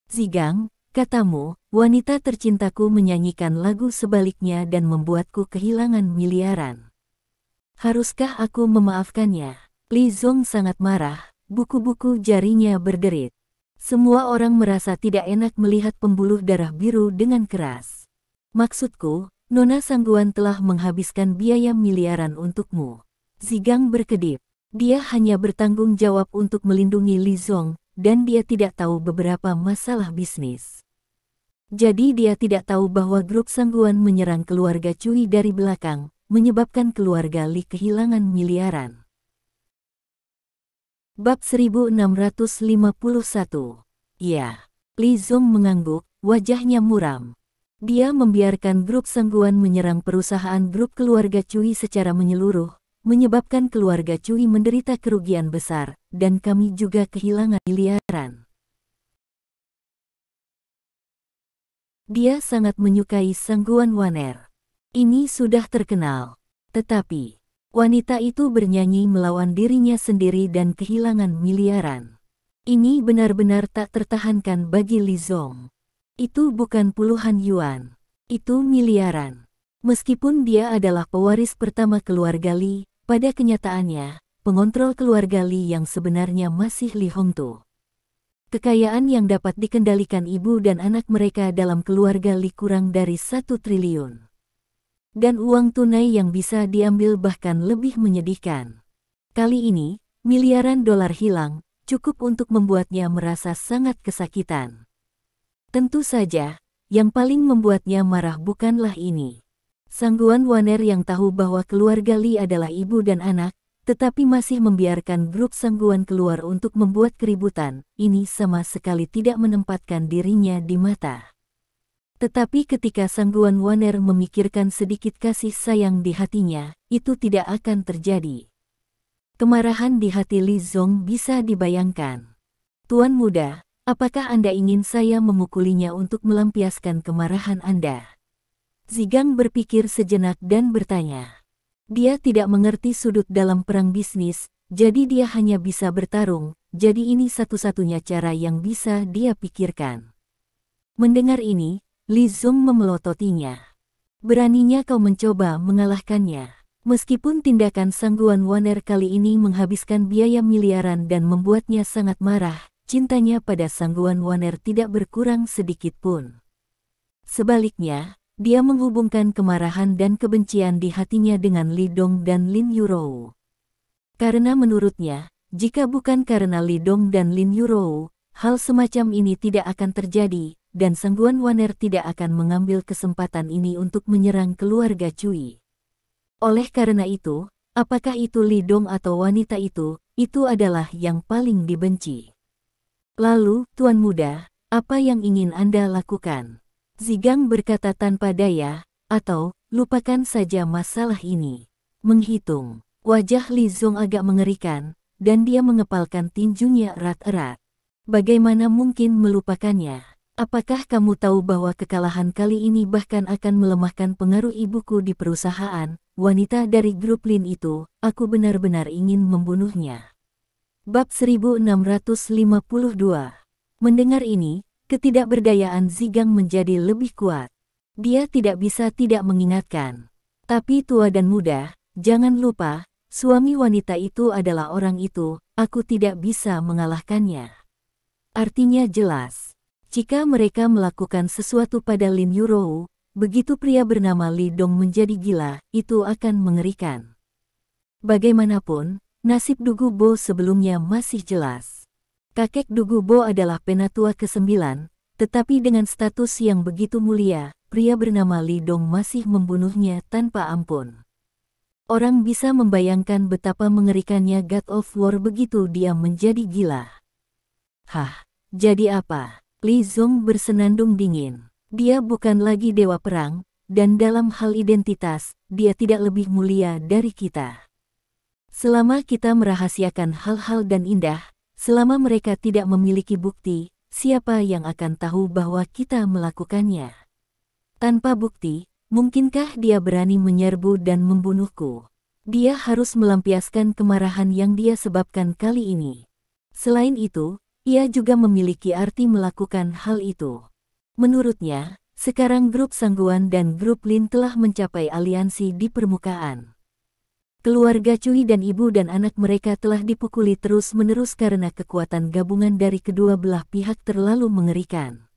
Zigang, katamu, wanita tercintaku menyanyikan lagu sebaliknya dan membuatku kehilangan miliaran. Haruskah aku memaafkannya? Li Zong sangat marah, buku-buku jarinya berderit. Semua orang merasa tidak enak melihat pembuluh darah biru dengan keras. Maksudku, Nona Sangguan telah menghabiskan biaya miliaran untukmu. Zigang berkedip. Dia hanya bertanggung jawab untuk melindungi Li Zong, dan dia tidak tahu beberapa masalah bisnis. Jadi dia tidak tahu bahwa grup Sangguan menyerang keluarga Cui dari belakang, menyebabkan keluarga Li kehilangan miliaran. Bab 1651. Ya, Li Zong mengangguk, wajahnya muram. Dia membiarkan grup Sangguan menyerang perusahaan grup keluarga Cui secara menyeluruh, menyebabkan keluarga Cui menderita kerugian besar, dan kami juga kehilangan miliaran. Dia sangat menyukai Sangguan Waner. Ini sudah terkenal. Tetapi, wanita itu bernyanyi melawan dirinya sendiri dan kehilangan miliaran. Ini benar-benar tak tertahankan bagi Li Zong. Itu bukan puluhan yuan. Itu miliaran. Meskipun dia adalah pewaris pertama keluarga Li, pada kenyataannya, pengontrol keluarga Li yang sebenarnya masih Li Hongtu. Kekayaan yang dapat dikendalikan ibu dan anak mereka dalam keluarga Li kurang dari 1 triliun. Dan uang tunai yang bisa diambil bahkan lebih menyedihkan. Kali ini, miliaran dolar hilang, cukup untuk membuatnya merasa sangat kesakitan. Tentu saja, yang paling membuatnya marah bukanlah ini. Sangguan Waner yang tahu bahwa keluarga Li adalah ibu dan anak, tetapi masih membiarkan grup Sangguan keluar untuk membuat keributan, ini sama sekali tidak menempatkan dirinya di mata. Tetapi ketika Sangguan Waner memikirkan sedikit kasih sayang di hatinya, itu tidak akan terjadi. Kemarahan di hati Li Zong bisa dibayangkan. Tuan muda, apakah Anda ingin saya memukulinya untuk melampiaskan kemarahan Anda? Zigang berpikir sejenak dan bertanya. Dia tidak mengerti sudut dalam perang bisnis, jadi dia hanya bisa bertarung, jadi ini satu-satunya cara yang bisa dia pikirkan. Mendengar ini, Li Zong memelototinya. Beraninya kau mencoba mengalahkannya. Meskipun tindakan Sangguan Waner kali ini menghabiskan biaya miliaran dan membuatnya sangat marah, cintanya pada Sangguan Waner tidak berkurang sedikit pun. Sebaliknya, dia menghubungkan kemarahan dan kebencian di hatinya dengan Li Dong dan Lin Yurou. Karena menurutnya, jika bukan karena Li Dong dan Lin Yurou, hal semacam ini tidak akan terjadi, dan Sangguan Waner tidak akan mengambil kesempatan ini untuk menyerang keluarga Cui. Oleh karena itu, apakah itu Li Dong atau wanita itu, itu adalah yang paling dibenci. Lalu, Tuan Muda, apa yang ingin Anda lakukan? Zigang berkata tanpa daya, atau, lupakan saja masalah ini. Menghitung, wajah Li Zong agak mengerikan, dan dia mengepalkan tinjunya erat-erat. Bagaimana mungkin melupakannya? Apakah kamu tahu bahwa kekalahan kali ini bahkan akan melemahkan pengaruh ibuku di perusahaan? Wanita dari grup Lin itu, aku benar-benar ingin membunuhnya. Bab 1652. Mendengar ini, ketidakberdayaan Zigang menjadi lebih kuat. Dia tidak bisa tidak mengingatkan. Tapi tua dan muda, jangan lupa, suami wanita itu adalah orang itu, aku tidak bisa mengalahkannya. Artinya jelas. Jika mereka melakukan sesuatu pada Lin Yurou, begitu pria bernama Li Dong menjadi gila, itu akan mengerikan. Bagaimanapun, nasib Dugu Bo sebelumnya masih jelas. Kakek Dugu Bo adalah penatua ke-9, tetapi dengan status yang begitu mulia, pria bernama Li Dong masih membunuhnya tanpa ampun. Orang bisa membayangkan betapa mengerikannya God of War begitu dia menjadi gila. Hah, jadi apa? Li Zong bersenandung dingin. Dia bukan lagi dewa perang, dan dalam hal identitas, dia tidak lebih mulia dari kita. Selama kita merahasiakan hal-hal dan indah, selama mereka tidak memiliki bukti, siapa yang akan tahu bahwa kita melakukannya? Tanpa bukti, mungkinkah dia berani menyerbu dan membunuhku? Dia harus melampiaskan kemarahan yang dia sebabkan kali ini. Selain itu, ia juga memiliki arti melakukan hal itu. Menurutnya, sekarang grup Sangguan dan grup Lin telah mencapai aliansi di permukaan. Keluarga Cui dan ibu dan anak mereka telah dipukuli terus-menerus karena kekuatan gabungan dari kedua belah pihak terlalu mengerikan.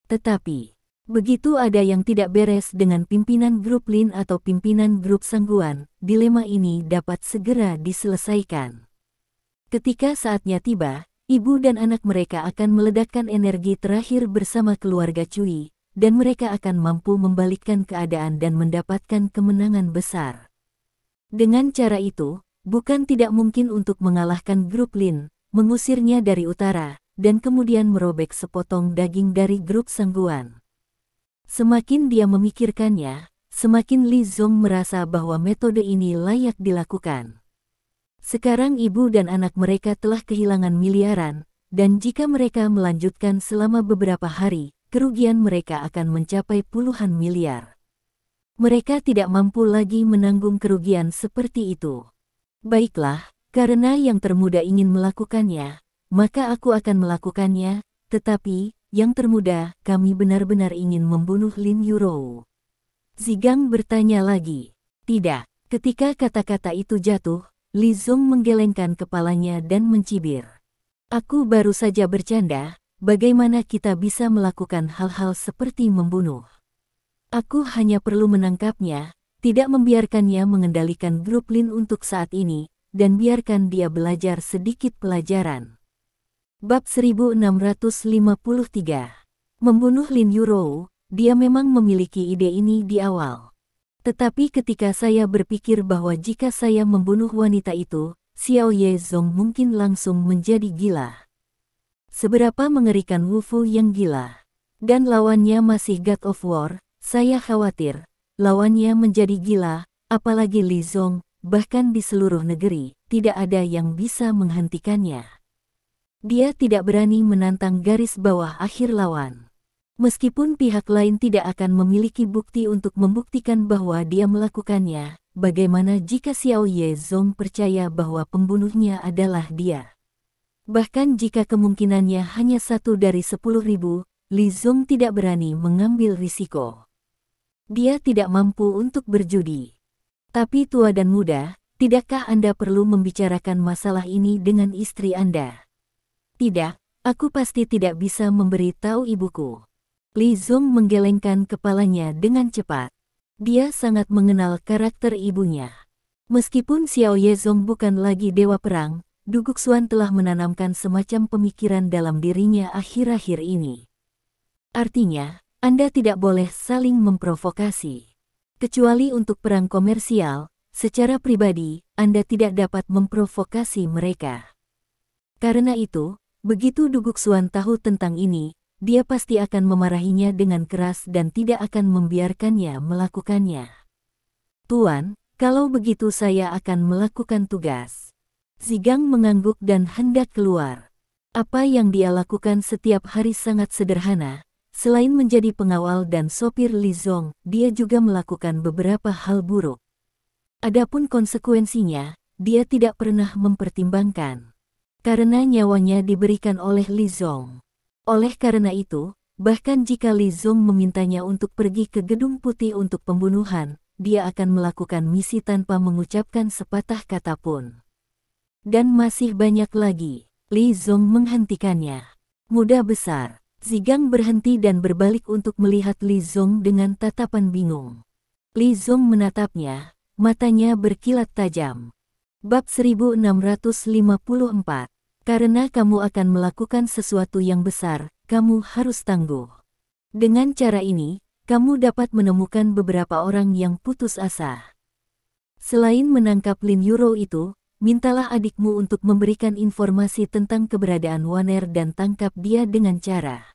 Tetapi, begitu ada yang tidak beres dengan pimpinan grup Lin atau pimpinan grup Sangguan, dilema ini dapat segera diselesaikan. Ketika saatnya tiba, ibu dan anak mereka akan meledakkan energi terakhir bersama keluarga Cui, dan mereka akan mampu membalikkan keadaan dan mendapatkan kemenangan besar. Dengan cara itu, bukan tidak mungkin untuk mengalahkan grup Lin, mengusirnya dari utara, dan kemudian merobek sepotong daging dari grup Sangguan. Semakin dia memikirkannya, semakin Li Zong merasa bahwa metode ini layak dilakukan. Sekarang ibu dan anak mereka telah kehilangan miliaran, dan jika mereka melanjutkan selama beberapa hari, kerugian mereka akan mencapai puluhan miliar. Mereka tidak mampu lagi menanggung kerugian seperti itu. Baiklah, karena yang termuda ingin melakukannya, maka aku akan melakukannya, tetapi, yang termuda, kami benar-benar ingin membunuh Lin Yurou. Zigang bertanya lagi. Tidak, ketika kata-kata itu jatuh, Li Zong menggelengkan kepalanya dan mencibir. Aku baru saja bercanda, bagaimana kita bisa melakukan hal-hal seperti membunuh. Aku hanya perlu menangkapnya, tidak membiarkannya mengendalikan grup Lin untuk saat ini, dan biarkan dia belajar sedikit pelajaran. Bab 1653. Membunuh Lin Yurou, dia memang memiliki ide ini di awal. Tetapi ketika saya berpikir bahwa jika saya membunuh wanita itu, Xiao Yezong mungkin langsung menjadi gila. Seberapa mengerikan Wu Fu yang gila. Dan lawannya masih God of War, saya khawatir, lawannya menjadi gila, apalagi Li Zong, bahkan di seluruh negeri, tidak ada yang bisa menghentikannya. Dia tidak berani menantang garis bawah akhir lawan. Meskipun pihak lain tidak akan memiliki bukti untuk membuktikan bahwa dia melakukannya, bagaimana jika Xiao Yezong percaya bahwa pembunuhnya adalah dia? Bahkan jika kemungkinannya hanya 1 dari 10.000, Li Zong tidak berani mengambil risiko. Dia tidak mampu untuk berjudi. Tapi tua dan muda, tidakkah Anda perlu membicarakan masalah ini dengan istri Anda? Tidak, aku pasti tidak bisa memberi tahu ibuku. Li Zong menggelengkan kepalanya dengan cepat. Dia sangat mengenal karakter ibunya. Meskipun Xiao Yezong bukan lagi dewa perang, Du Guxuan telah menanamkan semacam pemikiran dalam dirinya akhir-akhir ini. Artinya, Anda tidak boleh saling memprovokasi. Kecuali untuk perang komersial, secara pribadi, Anda tidak dapat memprovokasi mereka. Karena itu, begitu Duguk Xuan tahu tentang ini, dia pasti akan memarahinya dengan keras dan tidak akan membiarkannya melakukannya. Tuan, kalau begitu saya akan melakukan tugas. Zigang mengangguk dan hendak keluar. Apa yang dia lakukan setiap hari sangat sederhana. Selain menjadi pengawal dan sopir Li Zong, dia juga melakukan beberapa hal buruk. Adapun konsekuensinya, dia tidak pernah mempertimbangkan. Karena nyawanya diberikan oleh Li Zong. Oleh karena itu, bahkan jika Li Zong memintanya untuk pergi ke Gedung Putih untuk pembunuhan, dia akan melakukan misi tanpa mengucapkan sepatah kata pun. Dan masih banyak lagi. Li Zong menghentikannya. Mudah besar. Zigang berhenti dan berbalik untuk melihat Li Zong dengan tatapan bingung. Li Zong menatapnya, matanya berkilat tajam. Bab 1654. Karena kamu akan melakukan sesuatu yang besar, kamu harus tangguh. Dengan cara ini, kamu dapat menemukan beberapa orang yang putus asa. Selain menangkap Lin Yuro itu, mintalah adikmu untuk memberikan informasi tentang keberadaan Waner dan tangkap dia dengan cara.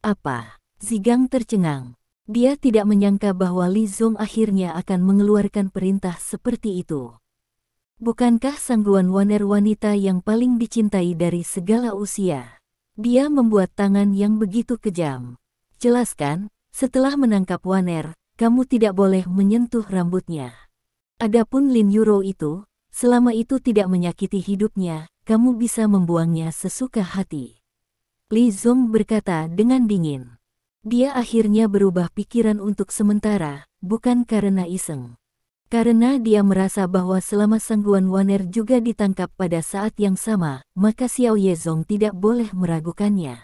Apa? Zigang tercengang. Dia tidak menyangka bahwa Li Zong akhirnya akan mengeluarkan perintah seperti itu. Bukankah sangguan Waner wanita yang paling dicintai dari segala usia? Dia membuat tangan yang begitu kejam. Jelaskan, setelah menangkap Waner, kamu tidak boleh menyentuh rambutnya. Adapun Lin Yuro itu, selama itu tidak menyakiti hidupnya, kamu bisa membuangnya sesuka hati. Li Zong berkata dengan dingin. Dia akhirnya berubah pikiran untuk sementara, bukan karena iseng. Karena dia merasa bahwa selama sangguan Waner juga ditangkap pada saat yang sama, maka Xiao Yezong tidak boleh meragukannya.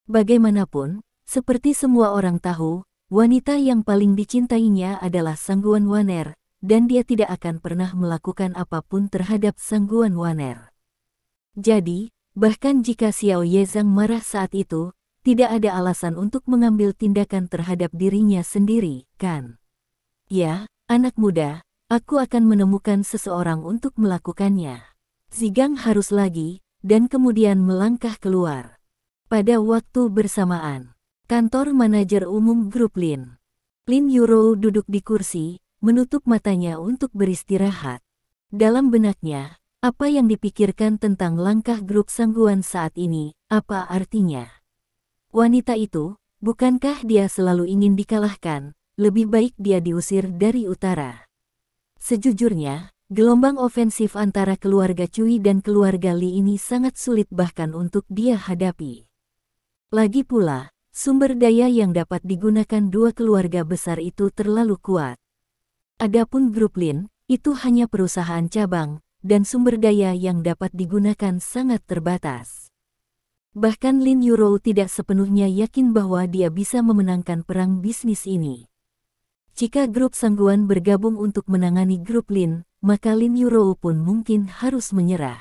Bagaimanapun, seperti semua orang tahu, wanita yang paling dicintainya adalah sangguan Waner, dan dia tidak akan pernah melakukan apapun terhadap sangguan Waner. Jadi, bahkan jika Xiao Yezong marah saat itu, tidak ada alasan untuk mengambil tindakan terhadap dirinya sendiri, kan? Ya. Anak muda, aku akan menemukan seseorang untuk melakukannya. Zigang harus lagi, dan kemudian melangkah keluar. Pada waktu bersamaan, kantor manajer umum grup Lin. Lin Yuro duduk di kursi, menutup matanya untuk beristirahat. Dalam benaknya, apa yang dipikirkan tentang langkah grup sangguan saat ini, apa artinya? Wanita itu, bukankah dia selalu ingin dikalahkan? Lebih baik dia diusir dari utara. Sejujurnya, gelombang ofensif antara keluarga Cui dan keluarga Li ini sangat sulit bahkan untuk dia hadapi. Lagi pula, sumber daya yang dapat digunakan dua keluarga besar itu terlalu kuat. Adapun grup Lin, itu hanya perusahaan cabang, dan sumber daya yang dapat digunakan sangat terbatas. Bahkan Lin Yuro tidak sepenuhnya yakin bahwa dia bisa memenangkan perang bisnis ini. Jika grup sangguan bergabung untuk menangani grup Lin, maka Lin Yuro pun mungkin harus menyerah.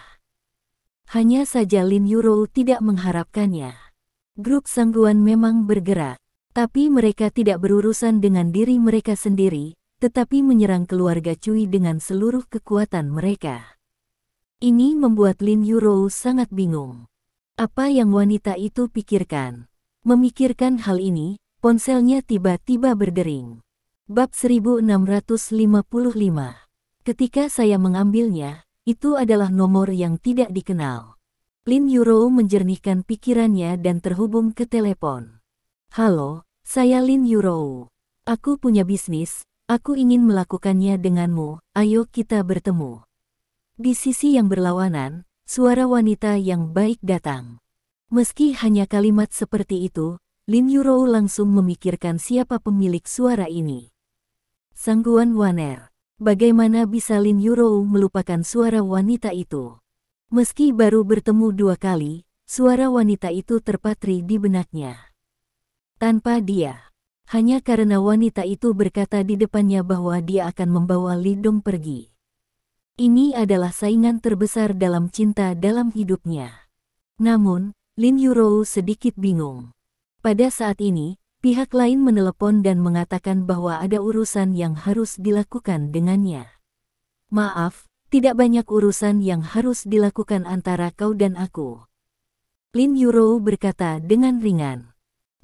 Hanya saja Lin Yuro tidak mengharapkannya. Grup sangguan memang bergerak, tapi mereka tidak berurusan dengan diri mereka sendiri, tetapi menyerang keluarga Cui dengan seluruh kekuatan mereka. Ini membuat Lin Yuro sangat bingung. Apa yang wanita itu pikirkan? Memikirkan hal ini, ponselnya tiba-tiba berdering. Bab 1655. Ketika saya mengambilnya, itu adalah nomor yang tidak dikenal. Lin Yuro menjernihkan pikirannya dan terhubung ke telepon. Halo, saya Lin Yuro. Aku punya bisnis, aku ingin melakukannya denganmu, ayo kita bertemu. Di sisi yang berlawanan, suara wanita yang baik datang. Meski hanya kalimat seperti itu, Lin Yuro langsung memikirkan siapa pemilik suara ini. Sangguan Waner. Bagaimana bisa Lin Yuro melupakan suara wanita itu? Meski baru bertemu 2 kali, suara wanita itu terpatri di benaknya. Tanpa dia. Hanya karena wanita itu berkata di depannya bahwa dia akan membawa Li Dong pergi. Ini adalah saingan terbesar dalam cinta dalam hidupnya. Namun, Lin Yuro sedikit bingung. Pada saat ini, pihak lain menelepon dan mengatakan bahwa ada urusan yang harus dilakukan dengannya. Maaf, tidak banyak urusan yang harus dilakukan antara kau dan aku. Lin Yurou berkata dengan ringan.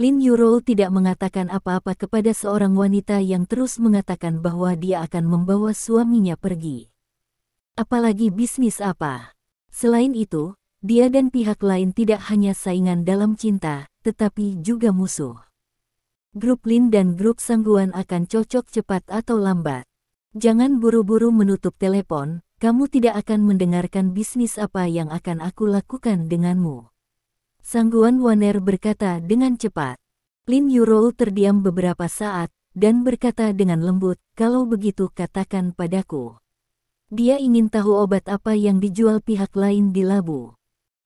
Lin Yurou tidak mengatakan apa-apa kepada seorang wanita yang terus mengatakan bahwa dia akan membawa suaminya pergi. Apalagi bisnis apa? Selain itu, dia dan pihak lain tidak hanya saingan dalam cinta, tetapi juga musuh. Grup Lin dan grup Sangguan akan cocok cepat atau lambat. Jangan buru-buru menutup telepon, kamu tidak akan mendengarkan bisnis apa yang akan aku lakukan denganmu. Sangguan Waner berkata dengan cepat. Lin Yurou terdiam beberapa saat, dan berkata dengan lembut, kalau begitu katakan padaku. Dia ingin tahu obat apa yang dijual pihak lain di Labu.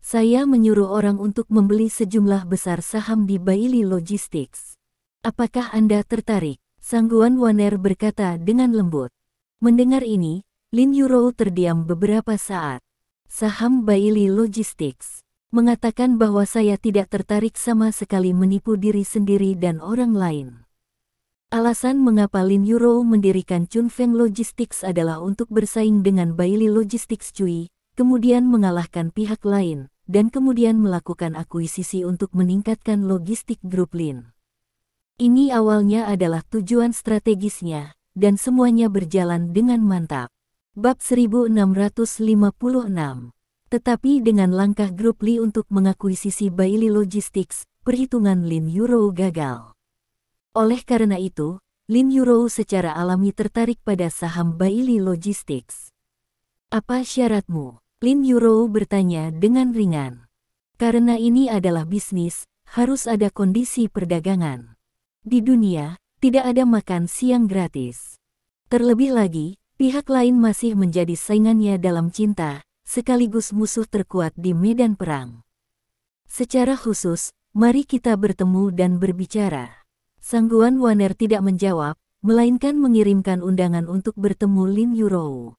Saya menyuruh orang untuk membeli sejumlah besar saham di Bailey Logistics. Apakah Anda tertarik? Sangguan Waner berkata dengan lembut. Mendengar ini, Lin Yurou terdiam beberapa saat. Saham Bailey Logistics. Mengatakan bahwa saya tidak tertarik sama sekali menipu diri sendiri dan orang lain. Alasan mengapa Lin Yurou mendirikan Chunfeng Logistics adalah untuk bersaing dengan Bailey Logistics Cui, kemudian mengalahkan pihak lain, dan kemudian melakukan akuisisi untuk meningkatkan logistik grup Lin. Ini awalnya adalah tujuan strategisnya, dan semuanya berjalan dengan mantap. Bab 1656. Tetapi dengan langkah grup Li untuk mengakuisisi Bailey Logistics, perhitungan Lin Yurou gagal. Oleh karena itu, Lin Yurou secara alami tertarik pada saham Bailey Logistics. Apa syaratmu? Lin Yurou bertanya dengan ringan. Karena ini adalah bisnis, harus ada kondisi perdagangan. Di dunia, tidak ada makan siang gratis. Terlebih lagi, pihak lain masih menjadi saingannya dalam cinta, sekaligus musuh terkuat di medan perang. Secara khusus, mari kita bertemu dan berbicara. Sangguan Waner tidak menjawab, melainkan mengirimkan undangan untuk bertemu Lin Yurou.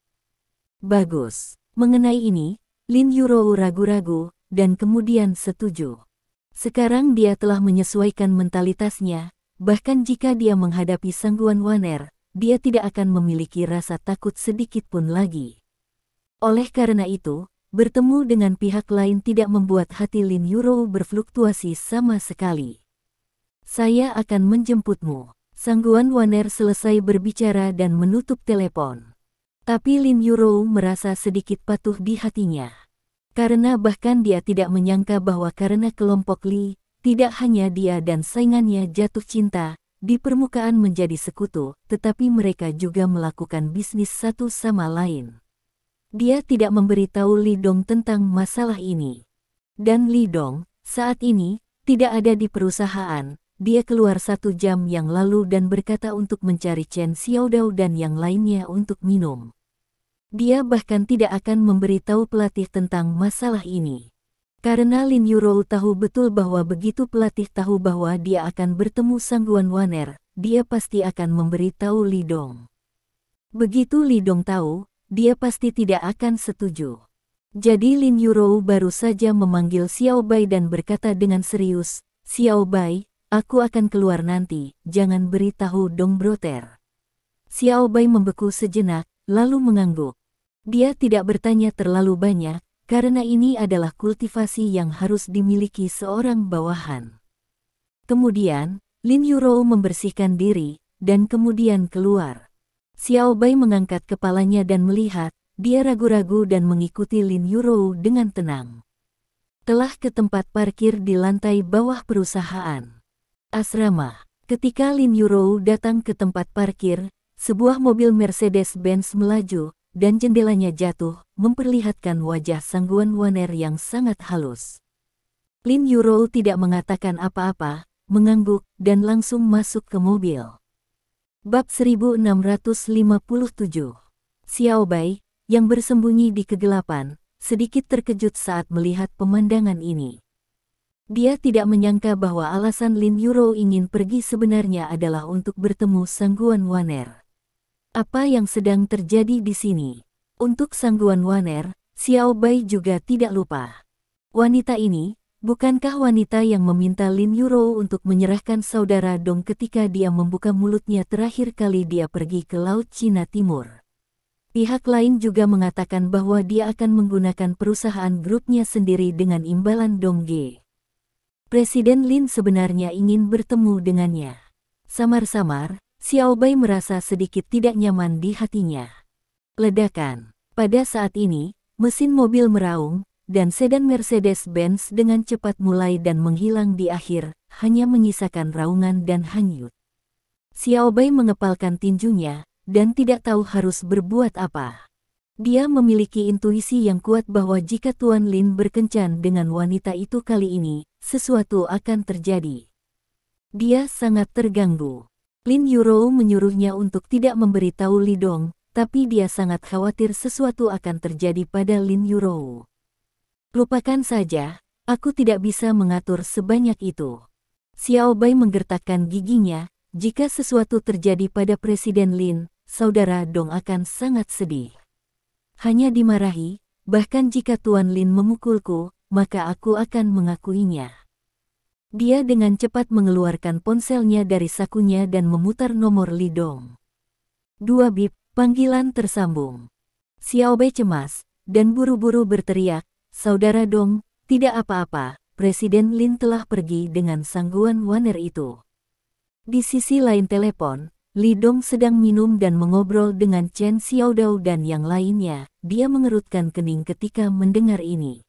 Bagus. Mengenai ini, Lin Yurou ragu-ragu, dan kemudian setuju. Sekarang dia telah menyesuaikan mentalitasnya, bahkan jika dia menghadapi Sangguan Waner, dia tidak akan memiliki rasa takut sedikit pun lagi. Oleh karena itu, bertemu dengan pihak lain tidak membuat hati Lin Yurou berfluktuasi sama sekali. Saya akan menjemputmu. Sangguan Waner selesai berbicara dan menutup telepon. Tapi Lin Yurou merasa sedikit patuh di hatinya. Karena bahkan dia tidak menyangka bahwa karena kelompok Li, tidak hanya dia dan saingannya jatuh cinta, di permukaan menjadi sekutu, tetapi mereka juga melakukan bisnis satu sama lain. Dia tidak memberitahu Li Dong tentang masalah ini. Dan Li Dong, saat ini, tidak ada di perusahaan. Dia keluar 1 jam yang lalu dan berkata untuk mencari Chen Xiaodao dan yang lainnya untuk minum. Dia bahkan tidak akan memberitahu pelatih tentang masalah ini. Karena Lin Yurou tahu betul bahwa begitu pelatih tahu bahwa dia akan bertemu Sangguan Waner, dia pasti akan memberitahu Li Dong. Begitu Li Dong tahu, dia pasti tidak akan setuju. Jadi Lin Yurou baru saja memanggil Xiao Bai dan berkata dengan serius, Xiao Bai, aku akan keluar nanti, jangan beritahu Dong Broter. Xiao Bai membeku sejenak, lalu mengangguk. Dia tidak bertanya terlalu banyak, karena ini adalah kultivasi yang harus dimiliki seorang bawahan. Kemudian, Lin Yurou membersihkan diri, dan kemudian keluar. Xiao Bai mengangkat kepalanya dan melihat, dia ragu-ragu dan mengikuti Lin Yurou dengan tenang. Telah ke tempat parkir di lantai bawah perusahaan asrama. Ketika Lin Yurou datang ke tempat parkir, sebuah mobil Mercedes-Benz melaju, dan jendelanya jatuh, memperlihatkan wajah Sangguan Waner yang sangat halus. Lin Yurou tidak mengatakan apa-apa, mengangguk, dan langsung masuk ke mobil. Bab 1657. Xiao Bai, yang bersembunyi di kegelapan, sedikit terkejut saat melihat pemandangan ini. Dia tidak menyangka bahwa alasan Lin Yurou ingin pergi sebenarnya adalah untuk bertemu Sangguan Waner. Apa yang sedang terjadi di sini? Untuk Sangguan Waner, Xiao Bai juga tidak lupa. Wanita ini, bukankah wanita yang meminta Lin Yurou untuk menyerahkan saudara Dong ketika dia membuka mulutnya terakhir kali dia pergi ke Laut Cina Timur? Pihak lain juga mengatakan bahwa dia akan menggunakan perusahaan grupnya sendiri dengan imbalan Dongge. Presiden Lin sebenarnya ingin bertemu dengannya. Samar-samar, Xiaobai merasa sedikit tidak nyaman di hatinya. Ledakan. Pada saat ini, mesin mobil meraung, dan sedan Mercedes-Benz dengan cepat mulai dan menghilang di akhir, hanya menyisakan raungan dan hanyut. Xiaobai mengepalkan tinjunya, dan tidak tahu harus berbuat apa. Dia memiliki intuisi yang kuat bahwa jika Tuan Lin berkencan dengan wanita itu kali ini, sesuatu akan terjadi. Dia sangat terganggu. Lin Yurou menyuruhnya untuk tidak memberitahu Lidong, tapi dia sangat khawatir sesuatu akan terjadi pada Lin Yurou. Lupakan saja, aku tidak bisa mengatur sebanyak itu. Xiaobai menggertakkan giginya, jika sesuatu terjadi pada Presiden Lin, Saudara Dong akan sangat sedih. Hanya dimarahi, bahkan jika Tuan Lin memukulku, maka aku akan mengakuinya. Dia dengan cepat mengeluarkan ponselnya dari sakunya dan memutar nomor Lidong. 2 bip, panggilan tersambung. Xiaobai cemas, dan buru-buru berteriak, Saudara Dong, tidak apa-apa, Presiden Lin telah pergi dengan sangguan Waner itu. Di sisi lain telepon, Lidong sedang minum dan mengobrol dengan Chen Xiaodao dan yang lainnya. Dia mengerutkan kening ketika mendengar ini.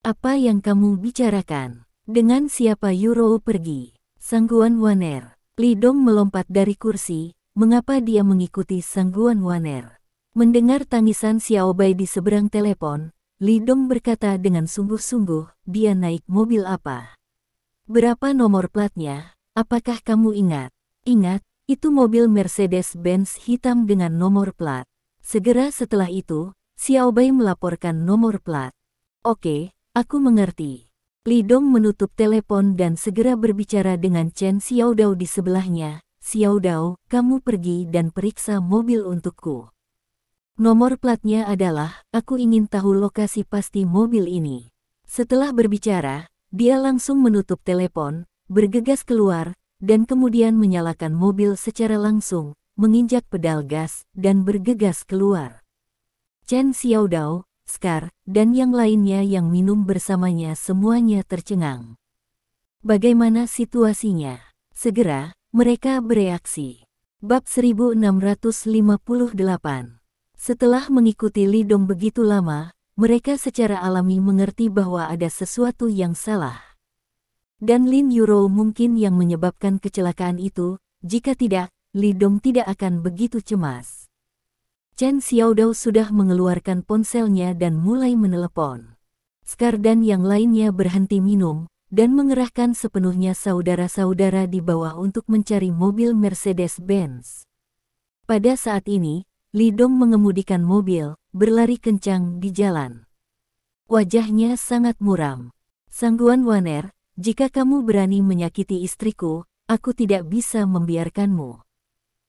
Apa yang kamu bicarakan? Dengan siapa Yurou pergi? Sangguan Waner. Lidong melompat dari kursi. Mengapa dia mengikuti sangguan Waner? Mendengar tangisan Xiaobai di seberang telepon, Lidong berkata dengan sungguh-sungguh, dia naik mobil apa? Berapa nomor platnya? Apakah kamu ingat? Ingat. Itu mobil Mercedes-Benz hitam dengan nomor plat. Segera setelah itu, Xiaobai melaporkan nomor plat. Oke, aku mengerti. Lidong menutup telepon dan segera berbicara dengan Chen Xiaodao di sebelahnya. Xiaodao, kamu pergi dan periksa mobil untukku. Nomor platnya adalah, aku ingin tahu lokasi pasti mobil ini. Setelah berbicara, dia langsung menutup telepon, bergegas keluar, dan kemudian menyalakan mobil secara langsung, menginjak pedal gas, dan bergegas keluar. Chen Xiaodao, Scar, dan yang lainnya yang minum bersamanya semuanya tercengang. Bagaimana situasinya? Segera, mereka bereaksi. Bab 1658. Setelah mengikuti Lidong begitu lama, mereka secara alami mengerti bahwa ada sesuatu yang salah. Dan Lin Yurou mungkin yang menyebabkan kecelakaan itu, jika tidak, Lidong tidak akan begitu cemas. Chen Xiaodao sudah mengeluarkan ponselnya dan mulai menelepon. Scar dan yang lainnya berhenti minum, dan mengerahkan sepenuhnya saudara-saudara di bawah untuk mencari mobil Mercedes-Benz. Pada saat ini, Lidong mengemudikan mobil, berlari kencang di jalan. Wajahnya sangat muram. Sangguan Waner, jika kamu berani menyakiti istriku, aku tidak bisa membiarkanmu.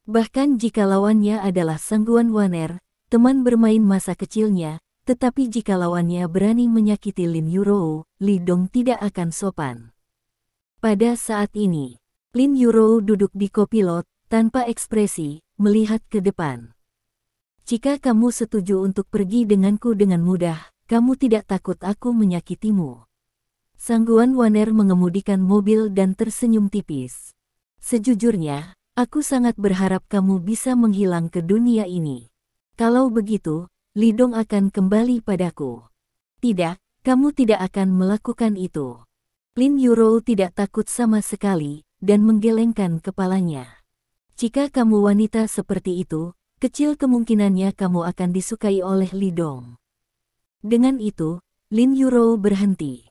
Bahkan jika lawannya adalah Sangguan Waner, teman bermain masa kecilnya, tetapi jika lawannya berani menyakiti Lin Yurou, Lidong tidak akan sopan. Pada saat ini, Lin Yurou duduk di kopilot, tanpa ekspresi, melihat ke depan. Jika kamu setuju untuk pergi denganku dengan mudah, kamu tidak takut aku menyakitimu. Sangguan Waner mengemudikan mobil dan tersenyum tipis. Sejujurnya, aku sangat berharap kamu bisa menghilang ke dunia ini. Kalau begitu, Lidong akan kembali padaku. Tidak, kamu tidak akan melakukan itu. Lin Yurou tidak takut sama sekali, dan menggelengkan kepalanya. Jika kamu wanita seperti itu, kecil kemungkinannya kamu akan disukai oleh Lidong. Dengan itu, Lin Yurou berhenti.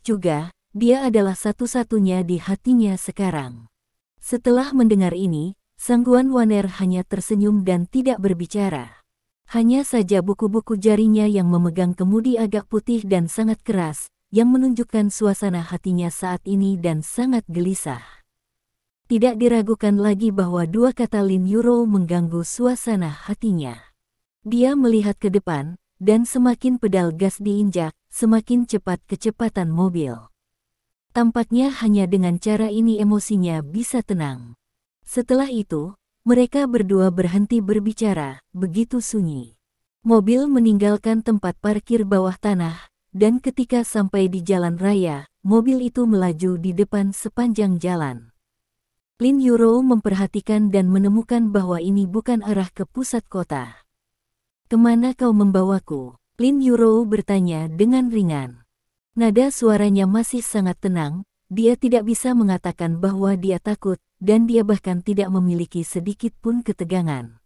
Juga, dia adalah satu-satunya di hatinya sekarang. Setelah mendengar ini, Sangguan Waner hanya tersenyum dan tidak berbicara. Hanya saja buku-buku jarinya yang memegang kemudi agak putih dan sangat keras, yang menunjukkan suasana hatinya saat ini dan sangat gelisah. Tidak diragukan lagi bahwa dua kata Lin Yurou mengganggu suasana hatinya. Dia melihat ke depan, dan semakin pedal gas diinjak, semakin cepat kecepatan mobil. Tampaknya hanya dengan cara ini emosinya bisa tenang. Setelah itu, Mereka berdua berhenti berbicara, begitu sunyi. Mobil meninggalkan tempat parkir bawah tanah, dan ketika sampai di jalan raya, mobil itu melaju di depan sepanjang jalan. Lin Yuro memperhatikan dan menemukan bahwa ini bukan arah ke pusat kota. "Kemana kau membawaku?" Lin Yuro bertanya dengan ringan. Nada suaranya masih sangat tenang, dia tidak bisa mengatakan bahwa dia takut, dan dia bahkan tidak memiliki sedikit pun ketegangan.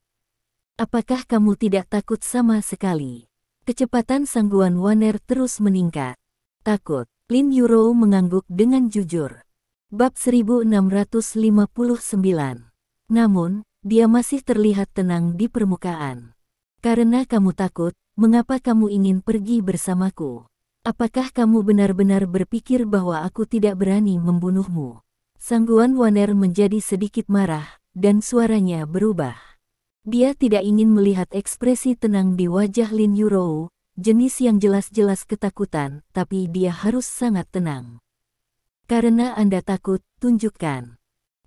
"Apakah kamu tidak takut sama sekali?" Kecepatan sangguan Waner terus meningkat. "Takut." Lin Yuro mengangguk dengan jujur. Bab 1659. Namun, dia masih terlihat tenang di permukaan. "Karena kamu takut, mengapa kamu ingin pergi bersamaku? Apakah kamu benar-benar berpikir bahwa aku tidak berani membunuhmu?" Sangguan Waner menjadi sedikit marah, dan suaranya berubah. Dia tidak ingin melihat ekspresi tenang di wajah Lin Yuro, jenis yang jelas-jelas ketakutan, tapi dia harus sangat tenang. "Karena Anda takut, tunjukkan."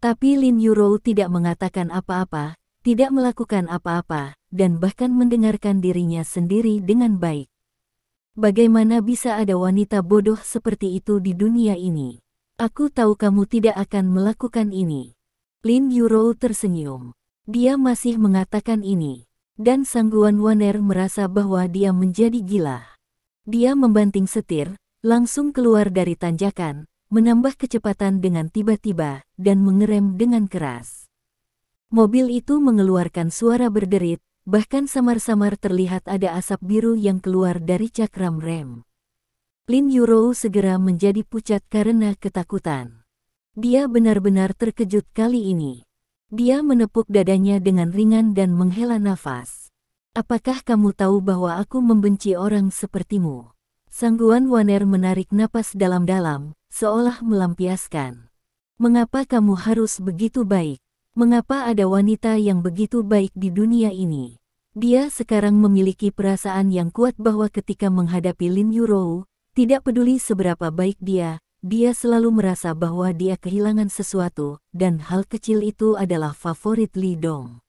Tapi Lin Yuro tidak mengatakan apa-apa, tidak melakukan apa-apa, dan bahkan mendengarkan dirinya sendiri dengan baik. "Bagaimana bisa ada wanita bodoh seperti itu di dunia ini? Aku tahu kamu tidak akan melakukan ini." Lin Yuro tersenyum. Dia masih mengatakan ini, dan sangguan Waner merasa bahwa dia menjadi gila. Dia membanting setir, langsung keluar dari tanjakan, menambah kecepatan dengan tiba-tiba, dan mengerem dengan keras. Mobil itu mengeluarkan suara berderit, bahkan samar-samar terlihat ada asap biru yang keluar dari cakram rem. Lin Yuro segera menjadi pucat karena ketakutan. Dia benar-benar terkejut kali ini. Dia menepuk dadanya dengan ringan dan menghela nafas. "Apakah kamu tahu bahwa aku membenci orang sepertimu?" Sangguan Waner menarik napas dalam-dalam, seolah melampiaskan. "Mengapa kamu harus begitu baik? Mengapa ada wanita yang begitu baik di dunia ini?" Dia sekarang memiliki perasaan yang kuat bahwa ketika menghadapi Lin Yuro, tidak peduli seberapa baik dia selalu merasa bahwa dia kehilangan sesuatu, dan hal kecil itu adalah favorit Li Dong.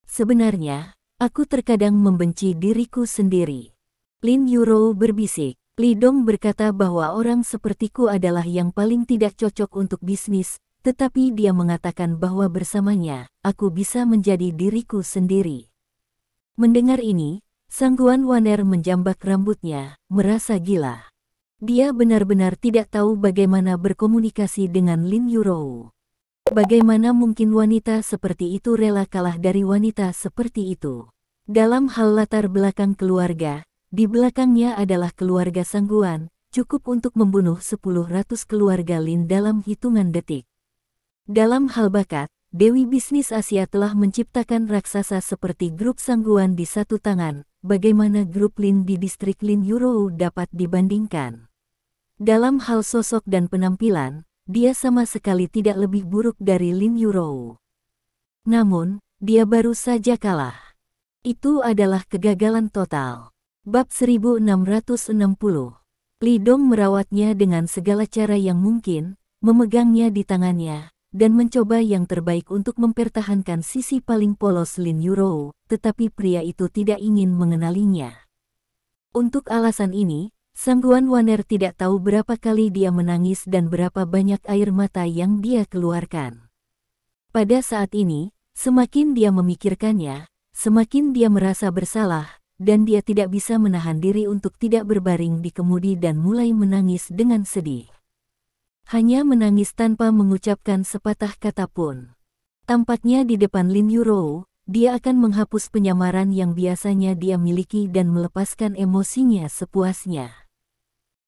"Sebenarnya, aku terkadang membenci diriku sendiri." Lin Yuro berbisik. Li Dong berkata bahwa orang sepertiku adalah yang paling tidak cocok untuk bisnis, tetapi dia mengatakan bahwa bersamanya, aku bisa menjadi diriku sendiri. Mendengar ini, sangguan Waner menjambak rambutnya, merasa gila. Dia benar-benar tidak tahu bagaimana berkomunikasi dengan Lin Yuro. Bagaimana mungkin wanita seperti itu rela kalah dari wanita seperti itu? Dalam hal latar belakang keluarga, di belakangnya adalah keluarga sangguan, cukup untuk membunuh 10 keluarga Lin dalam hitungan detik. Dalam hal bakat, Dewi Bisnis Asia telah menciptakan raksasa seperti grup sangguan di satu tangan, bagaimana grup Lin di distrik Lin Yuro dapat dibandingkan? Dalam hal sosok dan penampilan, dia sama sekali tidak lebih buruk dari Lin Yuro. Namun, dia baru saja kalah. Itu adalah kegagalan total. Bab 1660. Li Dong merawatnya dengan segala cara yang mungkin, memegangnya di tangannya, dan mencoba yang terbaik untuk mempertahankan sisi paling polos Lin Yuro, tetapi pria itu tidak ingin mengenalinya. Untuk alasan ini, sangguan Waner tidak tahu berapa kali dia menangis dan berapa banyak air mata yang dia keluarkan. Pada saat ini, semakin dia memikirkannya, semakin dia merasa bersalah, dan dia tidak bisa menahan diri untuk tidak berbaring di kemudi dan mulai menangis dengan sedih. Hanya menangis tanpa mengucapkan sepatah kata pun. Tampaknya di depan Lin Yuro, dia akan menghapus penyamaran yang biasanya dia miliki dan melepaskan emosinya sepuasnya.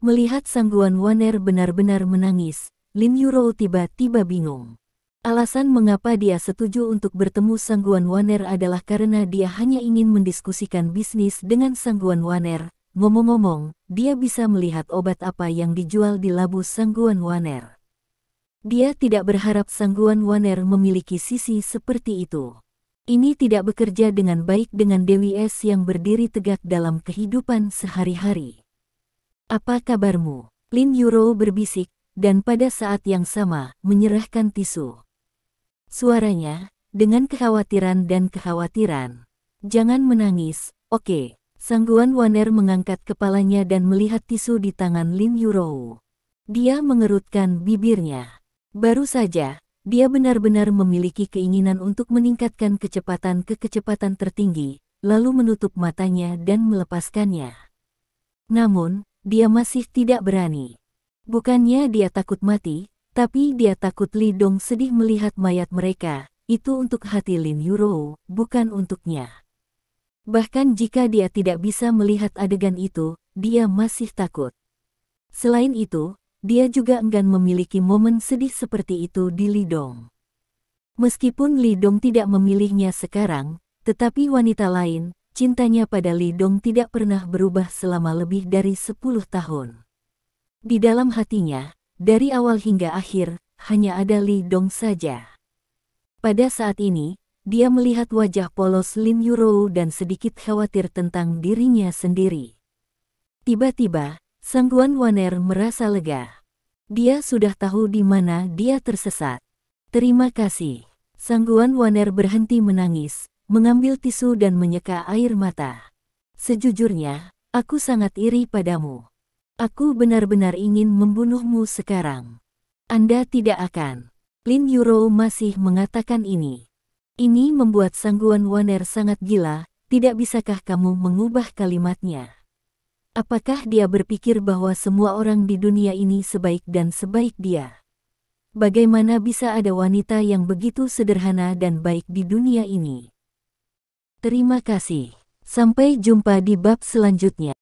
Melihat sangguan Waner benar-benar menangis, Lin Yuro tiba-tiba bingung. Alasan mengapa dia setuju untuk bertemu sangguan Waner adalah karena dia hanya ingin mendiskusikan bisnis dengan sangguan Waner. Ngomong-ngomong, dia bisa melihat obat apa yang dijual di labu sangguan Waner. Dia tidak berharap sangguan Waner memiliki sisi seperti itu. Ini tidak bekerja dengan baik dengan Dewi S yang berdiri tegak dalam kehidupan sehari-hari. "Apa kabarmu?" Lin Yuro berbisik, dan pada saat yang sama, menyerahkan tisu. Suaranya, dengan kekhawatiran dan kekhawatiran. Jangan menangis, oke. Sangguan Waner mengangkat kepalanya dan melihat tisu di tangan Lin Yurou. Dia mengerutkan bibirnya. Baru saja, dia benar-benar memiliki keinginan untuk meningkatkan kecepatan ke kecepatan tertinggi, lalu menutup matanya dan melepaskannya. Namun, dia masih tidak berani. Bukannya dia takut mati, tapi dia takut Li Dong sedih melihat mayat mereka. Itu untuk hati Lin Yurou, bukan untuknya. Bahkan jika dia tidak bisa melihat adegan itu, dia masih takut. Selain itu, dia juga enggan memiliki momen sedih seperti itu di Li Dong. Meskipun Li Dong tidak memilihnya sekarang, tetapi wanita lain, cintanya pada Li Dong tidak pernah berubah selama lebih dari 10 tahun. Di dalam hatinya, dari awal hingga akhir, hanya ada Li Dong saja. Pada saat ini, dia melihat wajah polos Lin Yurou dan sedikit khawatir tentang dirinya sendiri. Tiba-tiba, Sangguan Waner merasa lega. Dia sudah tahu di mana dia tersesat. Terima kasih. Sangguan Waner berhenti menangis, mengambil tisu dan menyeka air mata. Sejujurnya, aku sangat iri padamu. Aku benar-benar ingin membunuhmu sekarang. Anda tidak akan. Lin Yurou masih mengatakan ini. Ini membuat Sangguan Waner sangat gila, tidak bisakah kamu mengubah kalimatnya? Apakah dia berpikir bahwa semua orang di dunia ini sebaik dan sebaik dia? Bagaimana bisa ada wanita yang begitu sederhana dan baik di dunia ini? Terima kasih. Sampai jumpa di bab selanjutnya.